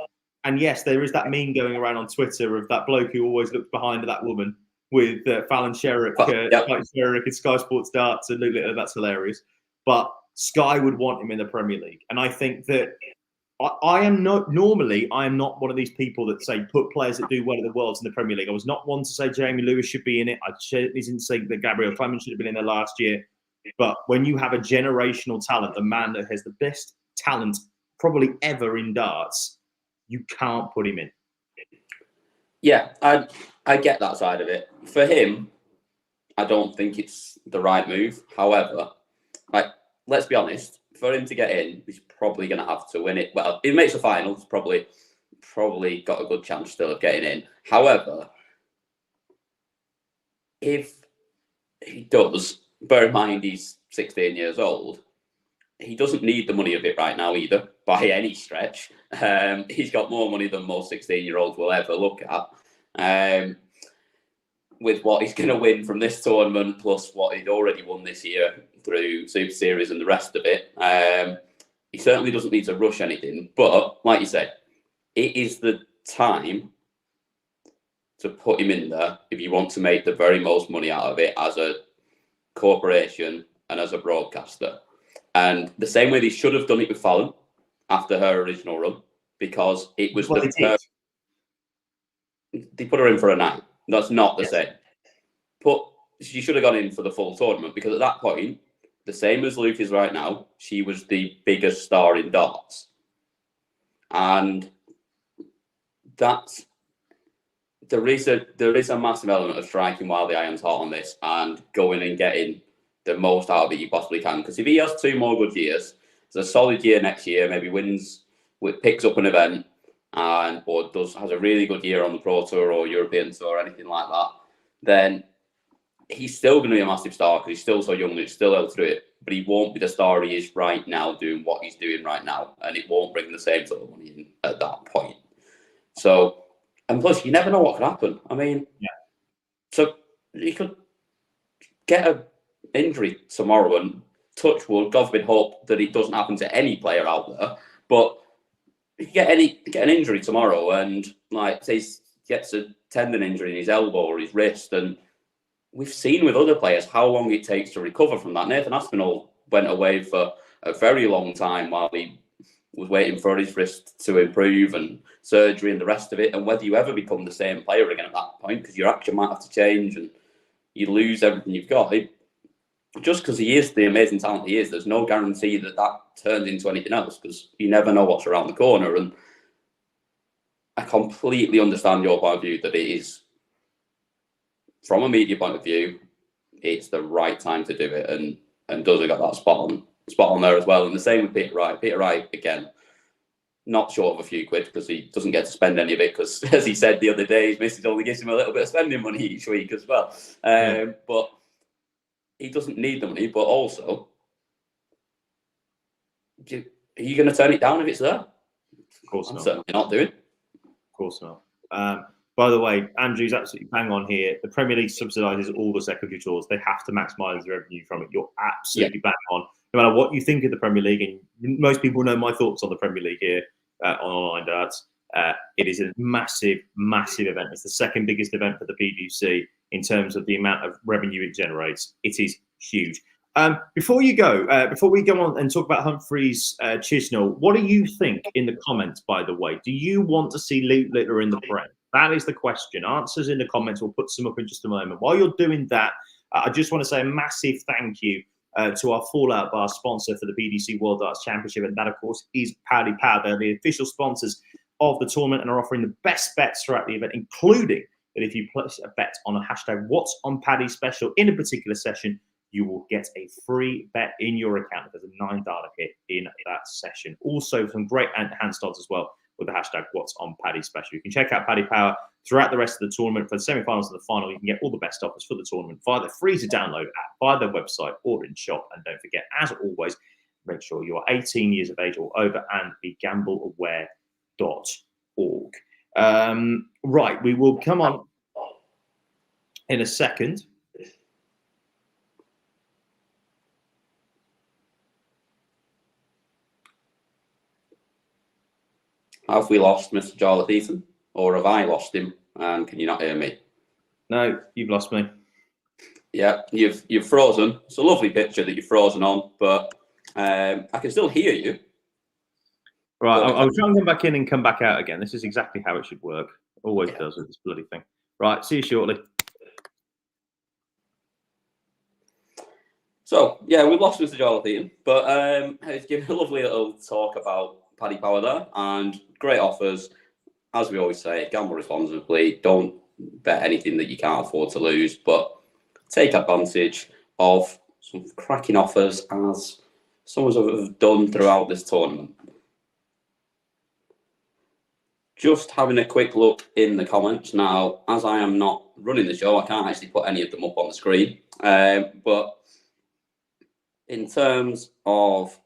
And yes, there is that meme going around on Twitter of that bloke who always looks behind that woman with Fallon Sherrick, Sherrick and Sky Sports Darts and Luke Littler. That's hilarious. But Sky would want him in the Premier League. And I think that I am not one of these people that say put players that do well at the Worlds in the Premier League. I was not one to say Jamie Lewis should be in it. I certainly didn't say that Gabriel Clement should have been in there last year. But when you have a generational talent, the man that has the best talent probably ever in darts, you can't put him in. Yeah, I get that side of it. For him, I don't think it's the right move. However, let's be honest, for him to get in, he's probably going to have to win it. Well, if he makes the final, he's probably got a good chance still of getting in. However, if he does, bear in mind he's 16 years old, he doesn't need the money of it right now either, by any stretch. He's got more money than most 16-year-olds will ever look at. With what he's going to win from this tournament, plus what he'd already won this year through Super Series and the rest of it, he certainly doesn't need to rush anything. But, like you said, it is the time to put him in there if you want to make the very most money out of it as a corporation and as a broadcaster. And the same way they should have done it with Fallon after her original run, because it was they put her in for a night. That's not the same. But she should have gone in for the full tournament, because at that point, the same as Luke is right now, she was the biggest star in darts. And that's there is a massive element of striking while the iron's hot on this and going and getting the most out of it you possibly can. Because if he has 2 more good years, it's a solid year next year, maybe picks up an event or has a really good year on the Pro Tour or European Tour or anything like that, then he's still going to be a massive star because he's still so young and he's still able to do it. But he won't be the star he is right now doing what he's doing right now. And it won't bring the same sort of money in at that point. So, and plus, you never know what could happen. I mean, so he could get an injury tomorrow and touch wood, God forbid, hope that it doesn't happen to any player out there. But he could get an injury tomorrow and, like, say, he gets a tendon injury in his elbow or his wrist. And we've seen with other players how long it takes to recover from that. Nathan Aspinall went away for a very long time while he was waiting for his wrist to improve and surgery and the rest of it. And whether you ever become the same player again at that point, because your action might have to change and you lose everything you've got. Just because he is the amazing talent he is, there's no guarantee that turns into anything else, because you never know what's around the corner. And I completely understand your point of view that it is, from a media point of view, it's the right time to do it, and does have got that spot on there as well. And the same with Peter Wright. Peter Wright, again, not short of a few quid because he doesn't get to spend any of it, because, as he said the other day, his missus only gives him a little bit of spending money each week as well. But he doesn't need the money, but also, are you going to turn it down if it's there? Of course not. Certainly not doing. Of course not. By the way, Andrew's absolutely bang on here. The Premier League subsidises all the secondary tours. They have to maximise the revenue from it. You're absolutely bang on. No matter what you think of the Premier League, and most people know my thoughts on the Premier League here on Online Darts, it is a massive, massive event. It's the second biggest event for the PDC in terms of the amount of revenue it generates. It is huge. Before you go, before we go on and talk about Humphries, Chisnall, what do you think in the comments, by the way? Do you want to see Luke Littler in the Prem? That is the question. Answers in the comments. We'll put some up in just a moment. While you're doing that, I just want to say a massive thank you to our Fallout Bar sponsor for the PDC World Darts Championship. And that, of course, is PaddyPower. They're the official sponsors of the tournament and are offering the best bets throughout the event, including that if you place a bet on a hashtag What's on Paddy special in a particular session, you will get a free bet in your account. There's a $9 hit in that session. Also, some great enhanced odds as well with the hashtag What's on Paddy special. You can check out PaddyPower throughout the rest of the tournament. For the semi-finals and the final, you can get all the best offers for the tournament via the free-to-download app, via their website, or in shop. And don't forget, as always, make sure you are 18 years of age or over and be gambleaware.org. Right, we will come on in a second. Have we lost Mr. Jonathan, or have I lost him? And can you not hear me? No, you've lost me. Yeah, you've frozen. It's a lovely picture that you've frozen on, but I can still hear you. Right, I'll try and come back in and come back out again. This is exactly how it should work. Always does with this bloody thing. Right, see you shortly. So, yeah, we've lost Mr. Jonathan, but he's given a lovely little talk about PaddyPower there, and great offers. As we always say, gamble responsibly. Don't bet anything that you can't afford to lose, but take advantage of some cracking offers, as some of us have done throughout this tournament. Just having a quick look in the comments now. As I am not running the show, I can't actually put any of them up on the screen. But in terms of,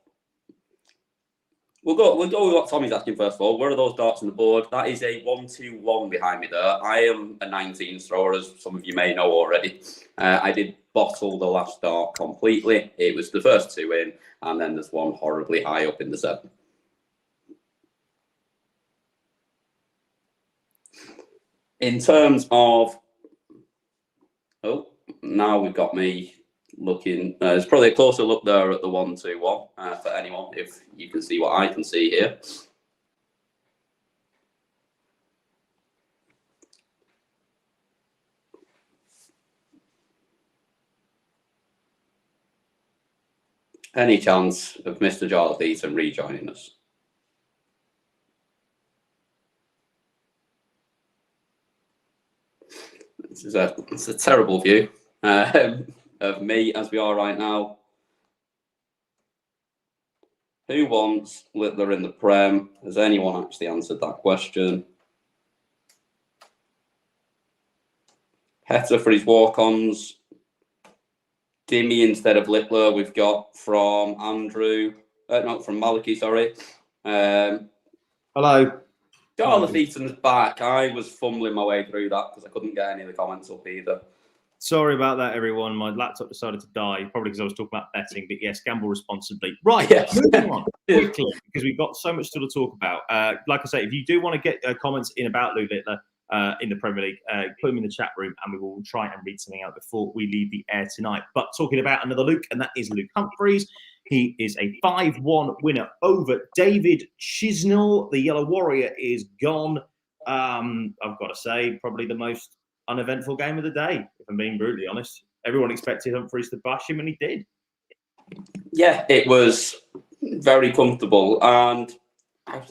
we'll go with what Tommy's asking first of all. Where are those darts on the board? That is a 1-2-1 behind me there. I am a 19 thrower, as some of you may know already. I did bottle the last dart completely. It was the first two in, and then there's one horribly high up in the 7. In terms of, now we've got me looking. There's probably a closer look there at the 1-2-1 for anyone, if you can see what I can see here. Any chance of Mr. Jonathan rejoining us? It's a terrible view of me as we are right now. Who wants Littler in the Prem? Has anyone actually answered that question? Heta for his walk-ons. Dimmy instead of Littler. We've got from Andrew. Not from Maliki, sorry. Hello. Jonathan's back. I was fumbling my way through that because I couldn't get any of the comments up either. Sorry about that, everyone. My laptop decided to die, probably because I was talking about betting. But yes, gamble responsibly. Right, yes. Moving on quickly, because we've got so much still to talk about. Like I say, if you do want to get comments in about Lou Littler in the Premier League, put them in the chat room, and we will try and read something out before we leave the air tonight. But talking about another Luke, and that is Luke Humphries. He is a 5-1 winner over David Chisnall. The Yellow Warrior is gone. I've got to say, probably the most uneventful game of the day, if I'm being brutally honest. Everyone expected Humphries to bash him, and he did. Yeah, it was very comfortable, and I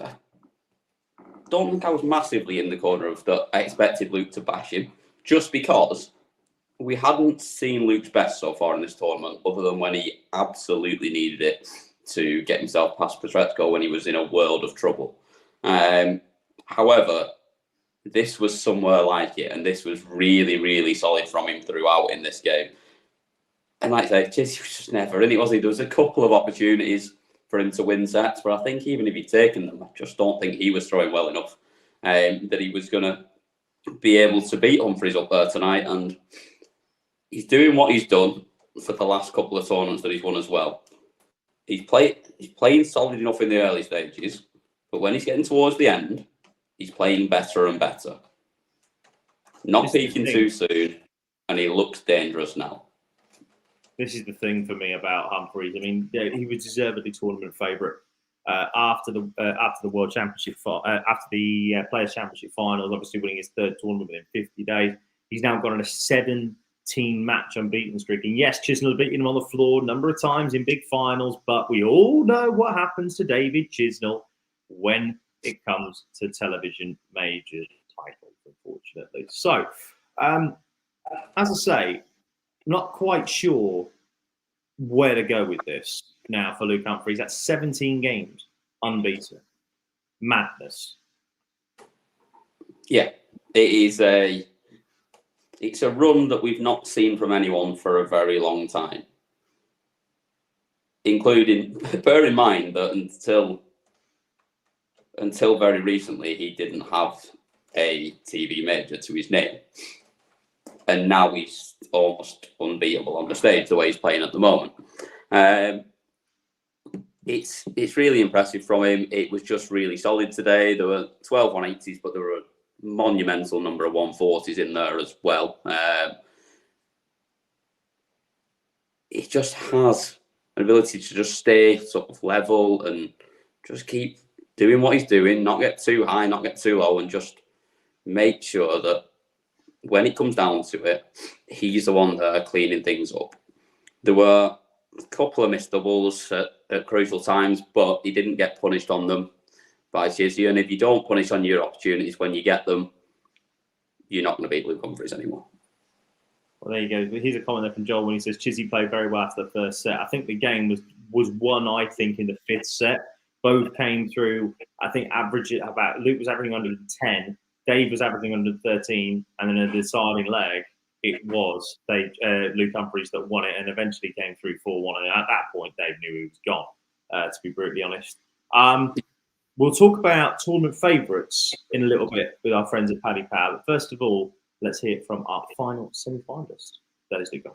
don't think I was massively in the corner of that. I expected Luke to bash him, just because we hadn't seen Luke's best so far in this tournament, other than when he absolutely needed it to get himself past Petretsko when he was in a world of trouble. However, this was somewhere like it, and this was really, really solid from him throughout in this game. And like I say, he was just never in it, was he? There was a couple of opportunities for him to win sets, but I think even if he'd taken them, I just don't think he was throwing well enough that he was going to be able to beat Humphries up there tonight. And he's doing what he's done for the last couple of tournaments that he's won as well. He's playing solid enough in the early stages, but when he's getting towards the end, he's playing better and better. Not peaking too soon, and he looks dangerous now. This is the thing for me about Humphries. I mean, he was deservedly tournament favourite after the World Championship, after the Players Championship finals. Obviously, winning his third tournament within 50 days. He's now gone on a 17-match unbeaten streak. And yes, Chisnall beaten him on the floor a number of times in big finals, but we all know what happens to David Chisnall when it comes to television major titles, unfortunately. So, as I say, not quite sure where to go with this now for Luke Humphries. That's 17 games unbeaten. Madness. Yeah, it's a run that we've not seen from anyone for a very long time. Including, bear in mind that until very recently, he didn't have a TV major to his name. And now he's almost unbeatable on the stage, the way he's playing at the moment. It's really impressive from him. It was just really solid today. There were 12 180s, but there were a monumental number of 140s in there as well. He just has an ability to just stay sort of level and just keep doing what he's doing, not get too high, not get too low, and just make sure that when it comes down to it, he's the one there cleaning things up. There were a couple of missed doubles at crucial times, but he didn't get punished on them by Chizzy. And if you don't punish on your opportunities when you get them, you're not going to beat Luke Humphries anymore. Well, there you go. Here's a comment there from Joel when he says Chizzy played very well after the first set. I think the game was won, I think, in the fifth set. Both came through, I think, Luke was averaging under 10, Dave was averaging under 13, and then a deciding leg, it was Luke Humphries that won it and eventually came through 4-1. And at that point, Dave knew he was gone, to be brutally honest. We'll talk about tournament favourites in a little bit with our friends at PaddyPower. But first of all, let's hear it from our final semi-finalist. That is Luke.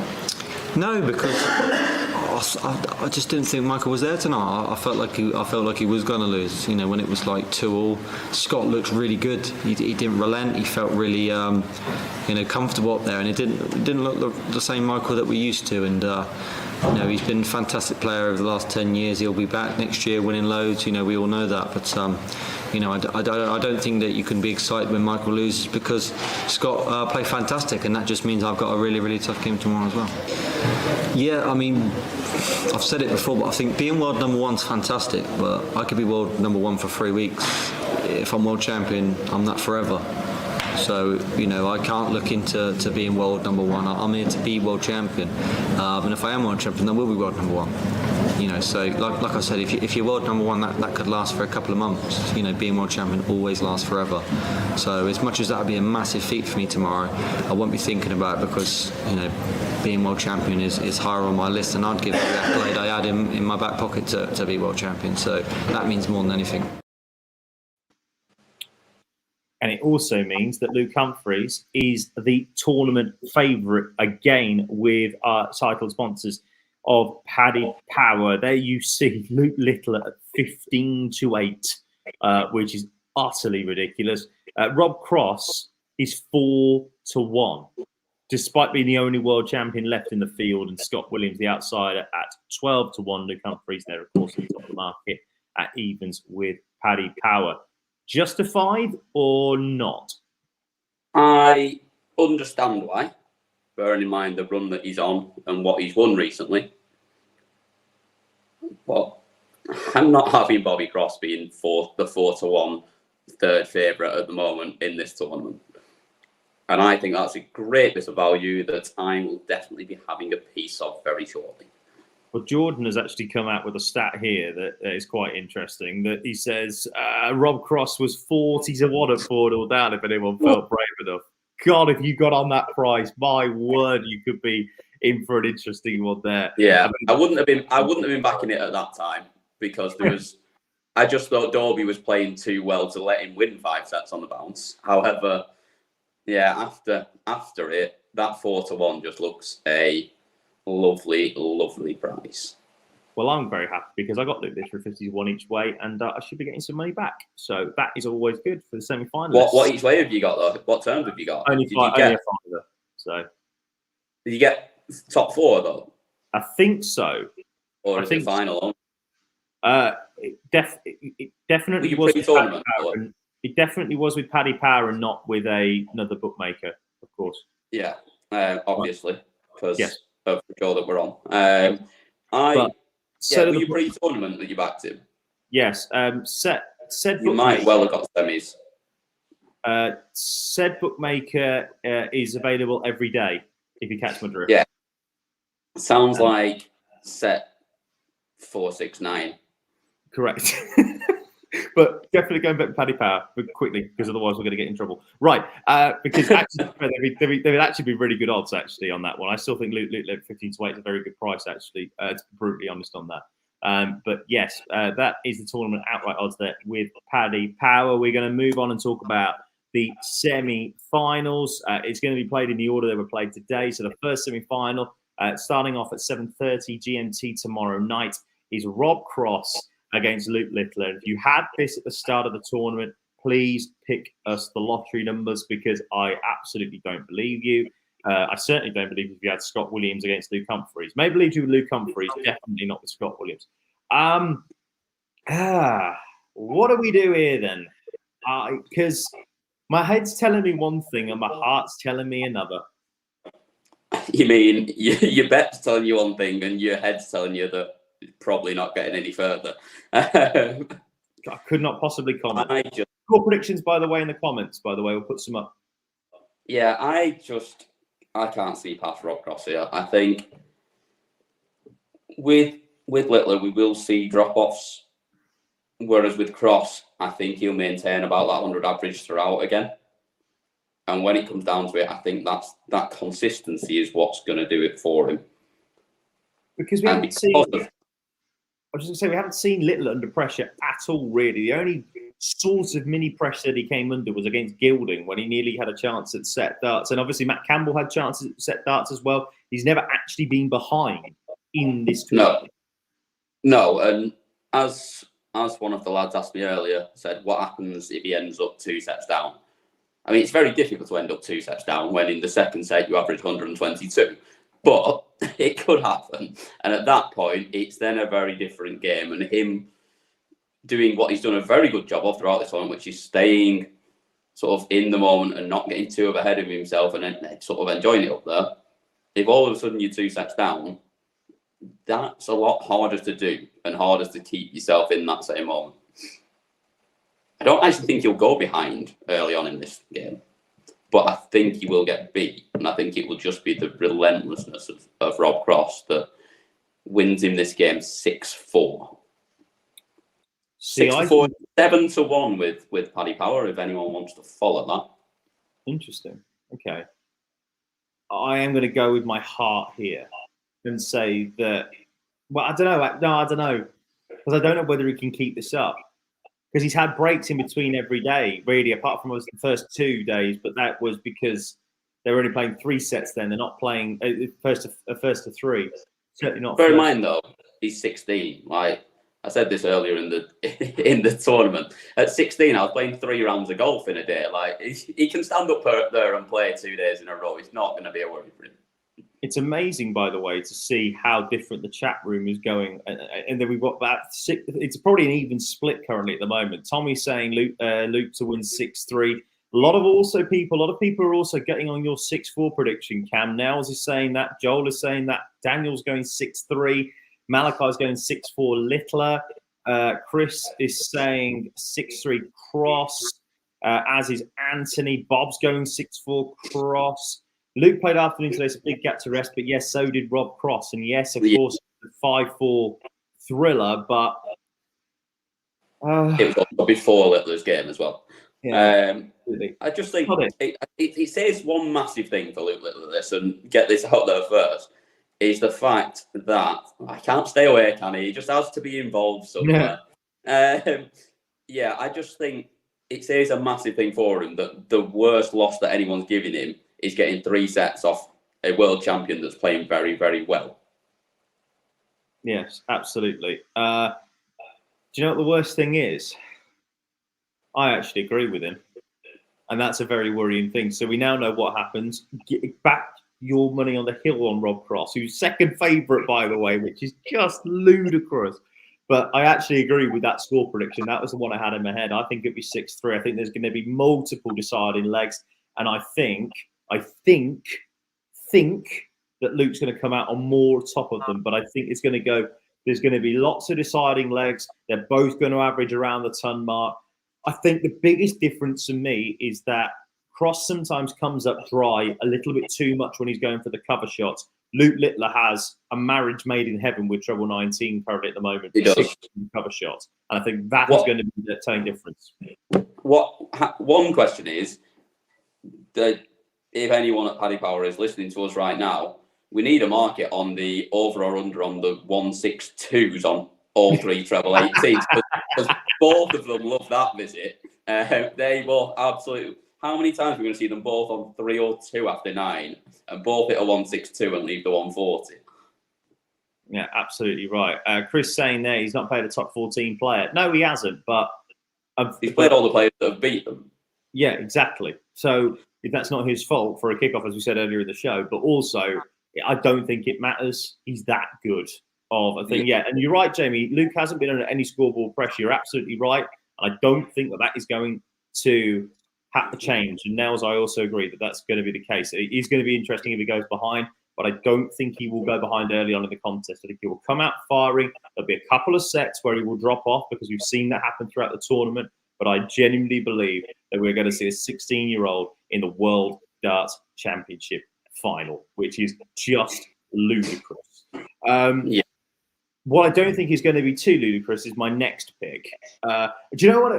No, because I just didn't think Michael was there tonight. I felt like he was going to lose. You know, when it was like 2-2, Scott looked really good. He didn't relent. He felt really, comfortable up there, and it didn't look the same Michael that we used to. And he's been a fantastic player over the last 10 years. He'll be back next year, winning loads. You know, we all know that. But I don't think that you can be excited when Michael loses, because Scott played fantastic, and that just means I've got a really, really tough game tomorrow as well. Yeah, I mean, I've said it before, but I think being world number one's fantastic, but I could be world number one for 3 weeks. If I'm world champion, I'm that forever. So, I can't look into being world number one. I'm here to be world champion. And if I am world champion, then I will be world number one. So like I said, if you're world number one, that could last for a couple of months. Being world champion always lasts forever. So as much as that would be a massive feat for me tomorrow, I won't be thinking about it, because, being world champion is higher on my list, and I'd give every accolade I had in my back pocket to be world champion. So that means more than anything. And it also means that Luke Humphries is the tournament favourite again with our title sponsors of PaddyPower. There you see Luke Little at 15-8, which is utterly ridiculous. Rob Cross is 4-1, despite being the only world champion left in the field, and Scott Williams, the outsider, at 12-1. Luke Humphries there, of course, on top of the market at evens with PaddyPower. Justified or not? I understand why, bearing in mind the run that he's on and what he's won recently. But I'm not having Bobby Cross being the 4-1 third favourite at the moment in this tournament. And I think that's a great bit of value that I will definitely be having a piece of very shortly. Well, Jordan has actually come out with a stat here that is quite interesting. That he says Rob Cross was 40-1 at 4-0 down if anyone felt brave enough. God, if you got on that price, my word, you could be in for an interesting one there. Yeah, I wouldn't have been backing it at that time, because I just thought Dobey was playing too well to let him win 5 sets on the bounce. However, yeah, after it, that 4-1 just looks a lovely, lovely price. Well, I'm very happy because I got Luke this for 50-1 each way, and I should be getting some money back. So that is always good for the semi-finalists. What each way have you got, though? What terms have you got? Only a fiver. So did you get top 4, though? I think so. Or I is think it final? It definitely Were you was with Paddy pre-tournament, Power. or? And it definitely was with Paddy Power and not with another bookmaker, of course. Yeah, obviously, because Yes. of the show that we're on. But were you pre-tournament that you backed him? Yes. Said You might well have got semis. Said bookmaker is available every day, if you catch my drift. Yeah. Sounds like set 469. Correct. But definitely going back to Paddy Power quickly, because otherwise we're going to get in trouble. Right. Because actually, they would actually be really good odds, actually, on that one. I still think Luke 15 to 8 is a very good price, actually, to be brutally honest on that. But yes, that is the tournament outright odds there with Paddy Power. We're going to move on and talk about the semi-finals. It's going to be played in the order they were played today. So the first semi-final, starting off at 7:30 GMT tomorrow night, is Rob Cross against Luke Littler. If you had this at the start of the tournament, please pick us the lottery numbers, because I absolutely don't believe you. I certainly don't believe if you had Scott Williams against Luke Humphries. May believe you with Luke Humphries, definitely not with Scott Williams. What do we do here then? Because my head's telling me one thing and my heart's telling me another. You mean your bet's telling you one thing and your head's telling you that it's probably not getting any further? I could not possibly comment. Score predictions, by the way, in the comments, by the way. We'll put some up. Yeah, I can't see past Rob Cross here. I think with Littler, we will see drop-offs, whereas with Cross, I think he'll maintain about that 100 average throughout again. And when it comes down to it, I think that consistency is what's going to do it for him. Because we haven't seen... I was just going to say, we haven't seen Littler under pressure at all, really. The only sort of mini pressure that he came under was against Gilding, when he nearly had a chance at set darts. And obviously, Matt Campbell had chances at set darts as well. He's never actually been behind in this tournament. No, and as one of the lads asked me earlier, said, what happens if he ends up 2 sets down? I mean, it's very difficult to end up 2 sets down when in the second set you average 122. But it could happen. And at that point, it's then a very different game. And him doing what he's done a very good job of throughout this tournament, which is staying sort of in the moment and not getting too ahead of himself and then sort of enjoying it up there. If all of a sudden you're 2 sets down, that's a lot harder to do and harder to keep yourself in that same moment. I don't actually think he'll go behind early on in this game, but I think he will get beat, and I think it will just be the relentlessness of Rob Cross that wins him this game 6-4. 6-4, 7-1 with Paddy Power, if anyone wants to follow that. Interesting. Okay. I am going to go with my heart here and say that, well, I don't know. No, I don't know. Because I don't know whether he can keep this up. Because he's had breaks in between every day, really, apart from the first 2 days. But that was because they were only playing 3 sets then. They're not playing first to 3. Certainly not. Bear in mind, though, he's 16. Like I said this earlier in the tournament. At 16, I was playing 3 rounds of golf in a day. Like he can stand up there and play 2 days in a row. It's not going to be a worry for him. It's amazing, by the way, to see how different the chat room is going. And then we've got that 6. It's probably an even split currently at the moment. Tommy's saying Luke to win 6-3. A lot of people are also getting on your 6-4 prediction. Cam Nels is saying that. Joel is saying that. Daniel's going 6-3. Malachi's going 6-4 Littler. Chris is saying 6-3 Cross, as is Anthony. Bob's going 6-4 Cross. Luke played afternoon today, so big gap to rest. But yes, so did Rob Cross. And yes, of course, the 5-4 Thriller. But it was also before Littler's game as well. Yeah, I just think it says one massive thing for Luke Littler, this, and get this out there first, is the fact that I can't stay away, can he? He just has to be involved somewhere. Yeah. I just think it says a massive thing for him that the worst loss that anyone's giving him is getting 3 sets off a world champion that's playing very, very well. Yes, absolutely. Do you know what the worst thing is? I actually agree with him. And that's a very worrying thing. So we now know what happens. your money on the hill on Rob Cross, who's second favourite, by the way, which is just ludicrous. But I actually agree with that score prediction. That was the one I had in my head. I think it'd be 6-3. I think there's going to be multiple deciding legs. And I think that Luke's going to come out on more top of them. But I think it's going to go, there's going to be lots of deciding legs. They're both going to average around the ton mark. I think the biggest difference to me is that Cross sometimes comes up dry a little bit too much when he's going for the cover shots. Luke Littler has a marriage made in heaven with treble 19 currently at the moment. He does. Cover shots. And I think that is going to be the telling difference. One question is that if anyone at Paddy Power is listening to us right now, we need a market on the over or under on the 162s on all three treble 18s because both of them love that visit. They both absolutely. How many times are we going to see them both on 3 or 2 after 9 and both hit a 162 and leave the 140? Yeah, absolutely right. Chris saying there he's not played a top 14 player. No, he hasn't, but he's played all the players that have beat them. Yeah, exactly. So if that's not his fault for a kickoff, as we said earlier in the show, but also I don't think it matters. He's that good of a thing. Yeah, and you're right, Jamie. Luke hasn't been under any scoreboard pressure. You're absolutely right. I don't think that is going to have to change. And Nels, I also agree that that's going to be the case. It is going to be interesting if he goes behind, but I don't think he will go behind early on in the contest. I think he will come out firing. There'll be a couple of sets where he will drop off because we've seen that happen throughout the tournament. But I genuinely believe that we're going to see a 16-year-old in the World Darts Championship final, which is just ludicrous. What I don't think is going to be too ludicrous is my next pick. Do you know what?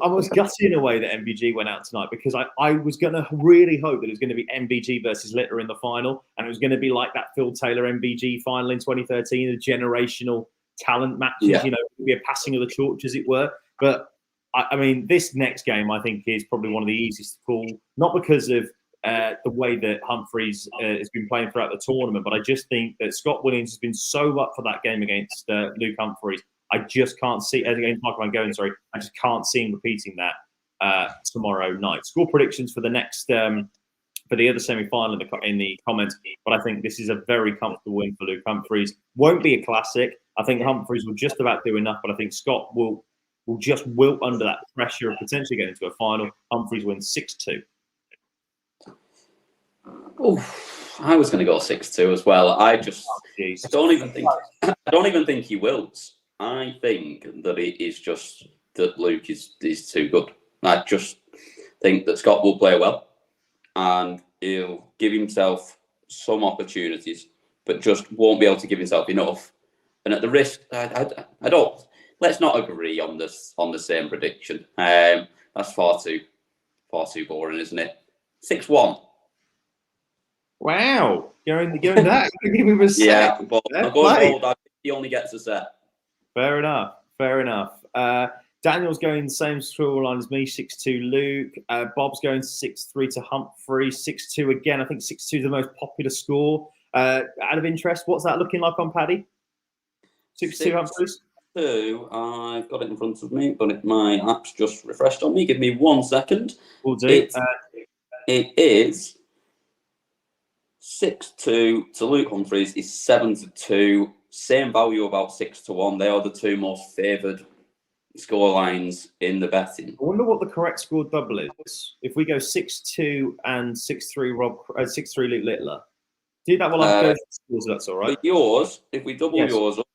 I was gutted in a way that MVG went out tonight because I was going to really hope that it was going to be MVG versus Litter in the final, and it was going to be like that Phil Taylor MVG final in 2013, the generational talent matches. Yeah. You know, it would be a passing of the torch, as it were. But I mean, this next game I think is probably one of the easiest to call, not because of the way that Humphries has been playing throughout the tournament, but I just think that Scott Williams has been so up for that game against Luke Humphries. I just can't see against Michael Van Gogh, sorry. I just can't see him repeating that tomorrow night. Score predictions for the next for the other semi-final in the comments, but I think this is a very comfortable win for Luke Humphries. Won't be a classic. I think Humphries will just about do enough, but I think Scott will just wilt under that pressure of potentially getting to a final. Humphries wins 6-2. Oh, I was going to go 6-2 as well. I don't even think he wilts. I think that it is just that Luke is too good. I just think that Scott will play well and he'll give himself some opportunities, but just won't be able to give himself enough. And at the risk, I don't. Let's not agree on the same prediction. That's far too boring, isn't it? 6-1. Wow, going that. Give him a set. Yeah, but I'm going bold. He only gets a set. Fair enough. Daniel's going the same scoreline as me, 6-2 Luke. Bob's going 6-3 to Humphrey, 6-2 again. I think 6-2 is the most popular score. Out of interest, what's that looking like on Paddy? 6-2 Humphreys? 2, I've got it in front of me, but my app's just refreshed on me. Give me 1 second. We'll do. It is 6-2 to Luke Humphries is 7-2. Same value, about 6-1. They are the two most favoured score lines in the betting. I wonder what the correct score double is. If we go 6-2 and 6-3 6-3 Luke Littler. Do that while I go scores, that's all right. Yours, if we double yours up,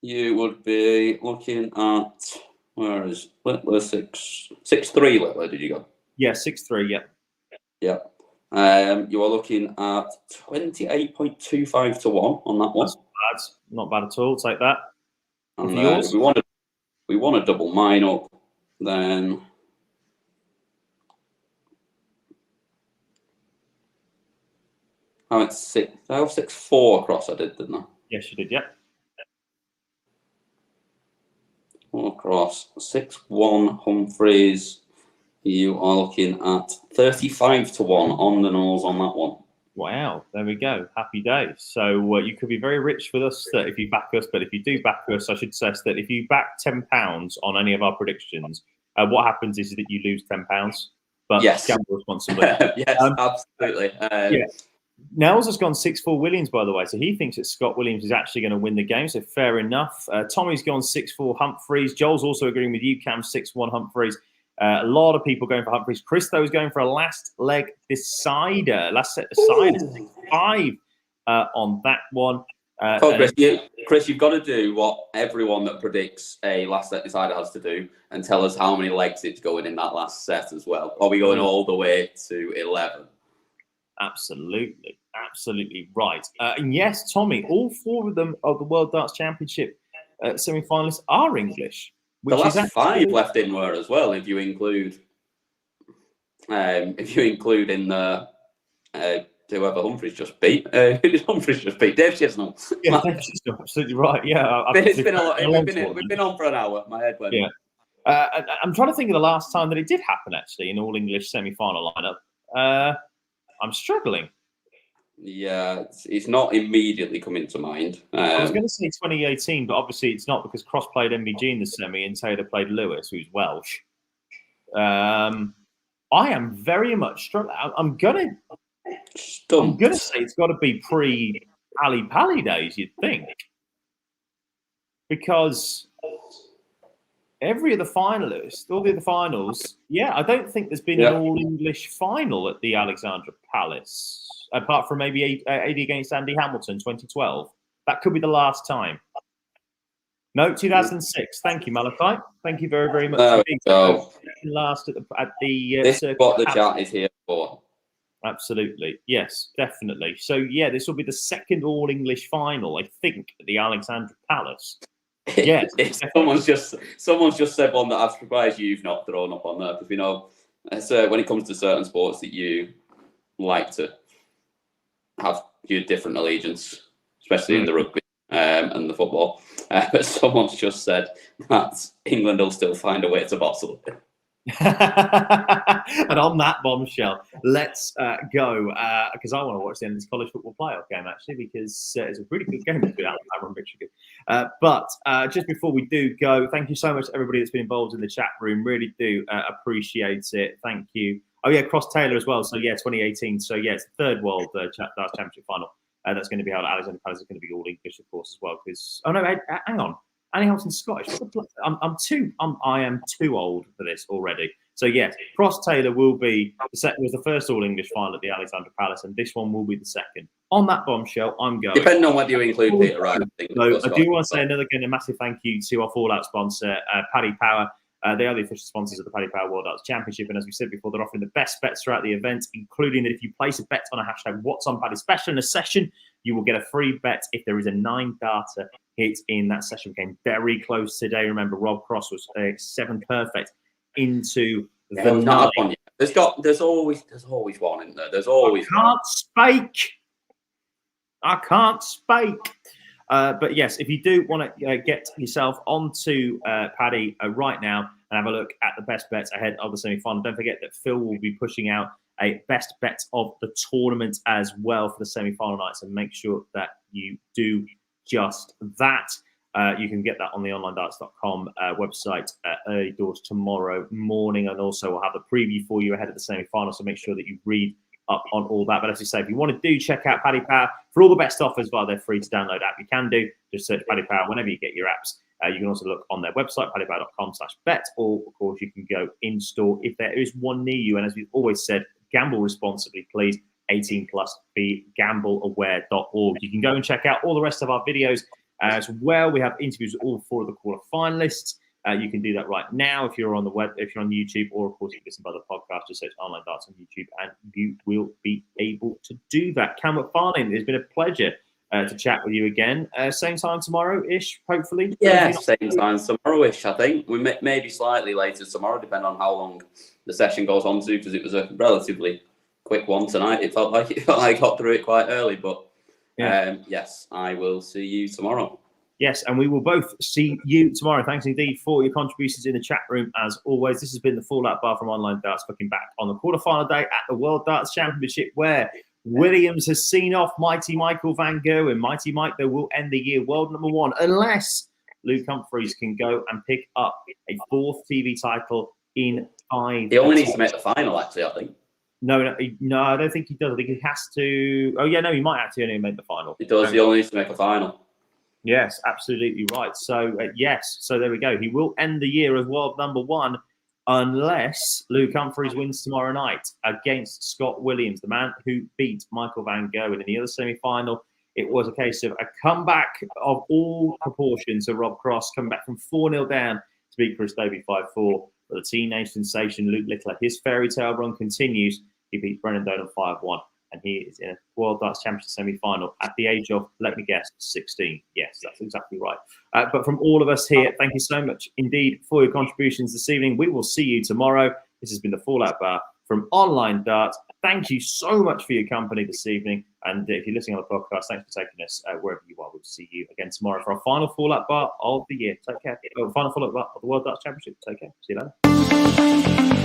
you would be looking at, where is Littler? 6-3 Littler, did you go? Yeah, 6-3, yeah. Yeah. You are looking at 28.25 to 1 on that one. That's not bad at all. Take that. And if we want to double mine up, then it's 6. I have 6-4 across. I did, didn't I? Yes, you did. Yeah. 4 across. 6-1 Humphries. You are looking at 35 to 1 on the nose on that one. Wow, there we go. Happy days. So you could be very rich with us if you back us, but if you do back us, I should stress that if you back £10 on any of our predictions, what happens is that you lose £10. But yes, gamble responsibly. yes, absolutely. Nels has gone 6-4 Williams, by the way, so he thinks that Scott Williams is actually going to win the game, so fair enough. Tommy's gone 6-4 Humphries. Joel's also agreeing with you, Cam, 6-1 Humphries. A lot of people going for Humphries. Christo is going for a last leg decider, last set decider, 6-5 on that one. Chris, you've got to do what everyone that predicts a last set decider has to do and tell us how many legs it's going in that last set as well. Are we going all the way to 11? Absolutely right. And yes, Tommy, all 4 of them of the World Darts Championship semi-finalists are English. The last 5 left in were as well, if you include in the whoever Humphries just beat. Who did Humphries just beat? Dave Chisnall. Yeah, Dave Chisnall, absolutely right. Yeah, it's been a lot. We've been on for an hour. My head went. Yeah. I'm trying to think of the last time that it did happen, actually, an all-English semi-final lineup. I'm struggling. Yeah, it's not immediately coming to mind. I was going to say 2018, but obviously it's not because Cross played MVG in the semi and Taylor played Lewis, who's Welsh. I am very much struggling. I'm going to say it's got to be pre-Ali Pally days, you'd think. Because every other finalist, all the other finals, I don't think there's been an all-English final at the Alexandra Palace, apart from maybe AD against Andy Hamilton, 2012. That could be the last time. No, 2006. Thank you, Malachi. Thank you very, very much. Last at the this is what the chat is here for. Absolutely. Yes, definitely. So, this will be the second all-English final, I think, at the Alexandra Palace. Yes, someone's just said one that I'm surprised you've not thrown up on there, because we know when it comes to certain sports that you like to have your different allegiance, especially in the rugby and the football. But someone's just said that England will still find a way to bottle it. And on that bombshell, let's go, because I want to watch the end of this college football playoff game, actually, because it's a really good game between Alabama and Michigan. But just before we do go, thank you so much to everybody that's been involved in the chat room. Really do appreciate it. Thank you. Oh, yeah, Cross Taylor as well. So, 2018. So, it's the third World Darts Championship final. That's going to be held at Alexandra Palace. Is going to be all English, of course, as well. Because hang on. Annie Hamilton's Scottish. I am too old for this already. So Cross Taylor was the first all English final at the Alexandra Palace, and this one will be the second. On that bombshell, I'm going. Depending on whether you include Peter Wright. I do want to say a massive thank you to our Fallout sponsor, PaddyPower. They are the official sponsors of the PaddyPower World Darts Championship, and as we said before, they're offering the best bets throughout the event, including that if you place a bet on a hashtag What's on Paddy special in a session, you will get a free bet if there is a 9-darter hit in that session. Came very close today. Remember, Rob Cross was 7 perfect into the 9. There's always one in there. There's always. I can't speak. But yes, if you do want to get yourself onto Paddy right now and have a look at the best bets ahead of the semi-final, don't forget that Phil will be pushing out a best bet of the tournament as well for the semi-final night. So make sure that you do just that. You can get that on the onlinedarts.com website early doors tomorrow morning, and also we'll have a preview for you ahead of the semi-final. So make sure that you read up on all that. But as you say, if you want to do check out PaddyPower for all the best offers via their free to download app, you can do. Just search PaddyPower whenever you get your apps. You can also look on their website, paddypower.com/bet, or of course you can go in store if there is one near you. And as we've always said, gamble responsibly, please. 18 plus, be gambleaware.org. You can go and check out all the rest of our videos as well. We have interviews with all 4 of the quarter finalists. You can do that right now if you're on the web, if you're on YouTube, or of course you can listen by the podcast. Just search Online Darts on YouTube, and you will be able to do that. Cam McFarlane, it's been a pleasure to chat with you again. Same time tomorrow-ish, hopefully. Yeah, same time tomorrow-ish. I think we may be slightly later tomorrow, depending on how long the session goes on to, because it was a relatively quick one tonight. It felt like I got through it quite early, but yes, I will see you tomorrow. Yes, and we will both see you tomorrow. Thanks indeed for your contributions in the chat room, as always. This has been the Fallout Bar from Online Darts, looking back on the quarterfinal day at the World Darts Championship, where Williams has seen off Mighty Michael van Gerwen. Mighty Mike, though, will end the year world number 1, unless Luke Humphries can go and pick up a 4th TV title in 5. He only needs to make the final, actually, I think. No, I don't think he does. I think he has to. Oh, yeah, no, he might actually only make the final. He does. He only needs to make a final. Yes, absolutely right. So, yes, so there we go. He will end the year as world number 1 unless Luke Humphries wins tomorrow night against Scott Williams, the man who beat Michael van Gerwen in the other semi-final. It was a case of a comeback of all proportions. So Rob Cross coming back from 4-0 down to beat Chris Dobey 5-4. But the teenage sensation, Luke Littler, his fairy tale run continues. He beat Brendan Dolan 5-1. And he is in a World Darts Championship semi-final at the age of, let me guess, 16. Yes, that's exactly right. But from all of us here, thank you so much indeed for your contributions this evening. We will see you tomorrow. This has been the Fallout Bar from Online Darts. Thank you so much for your company this evening. And if you're listening on the podcast, thanks for taking us wherever you are. We'll see you again tomorrow for our final Fallout Bar of the year. Take care. Final Fallout Bar of the World Darts Championship. Take care. See you later.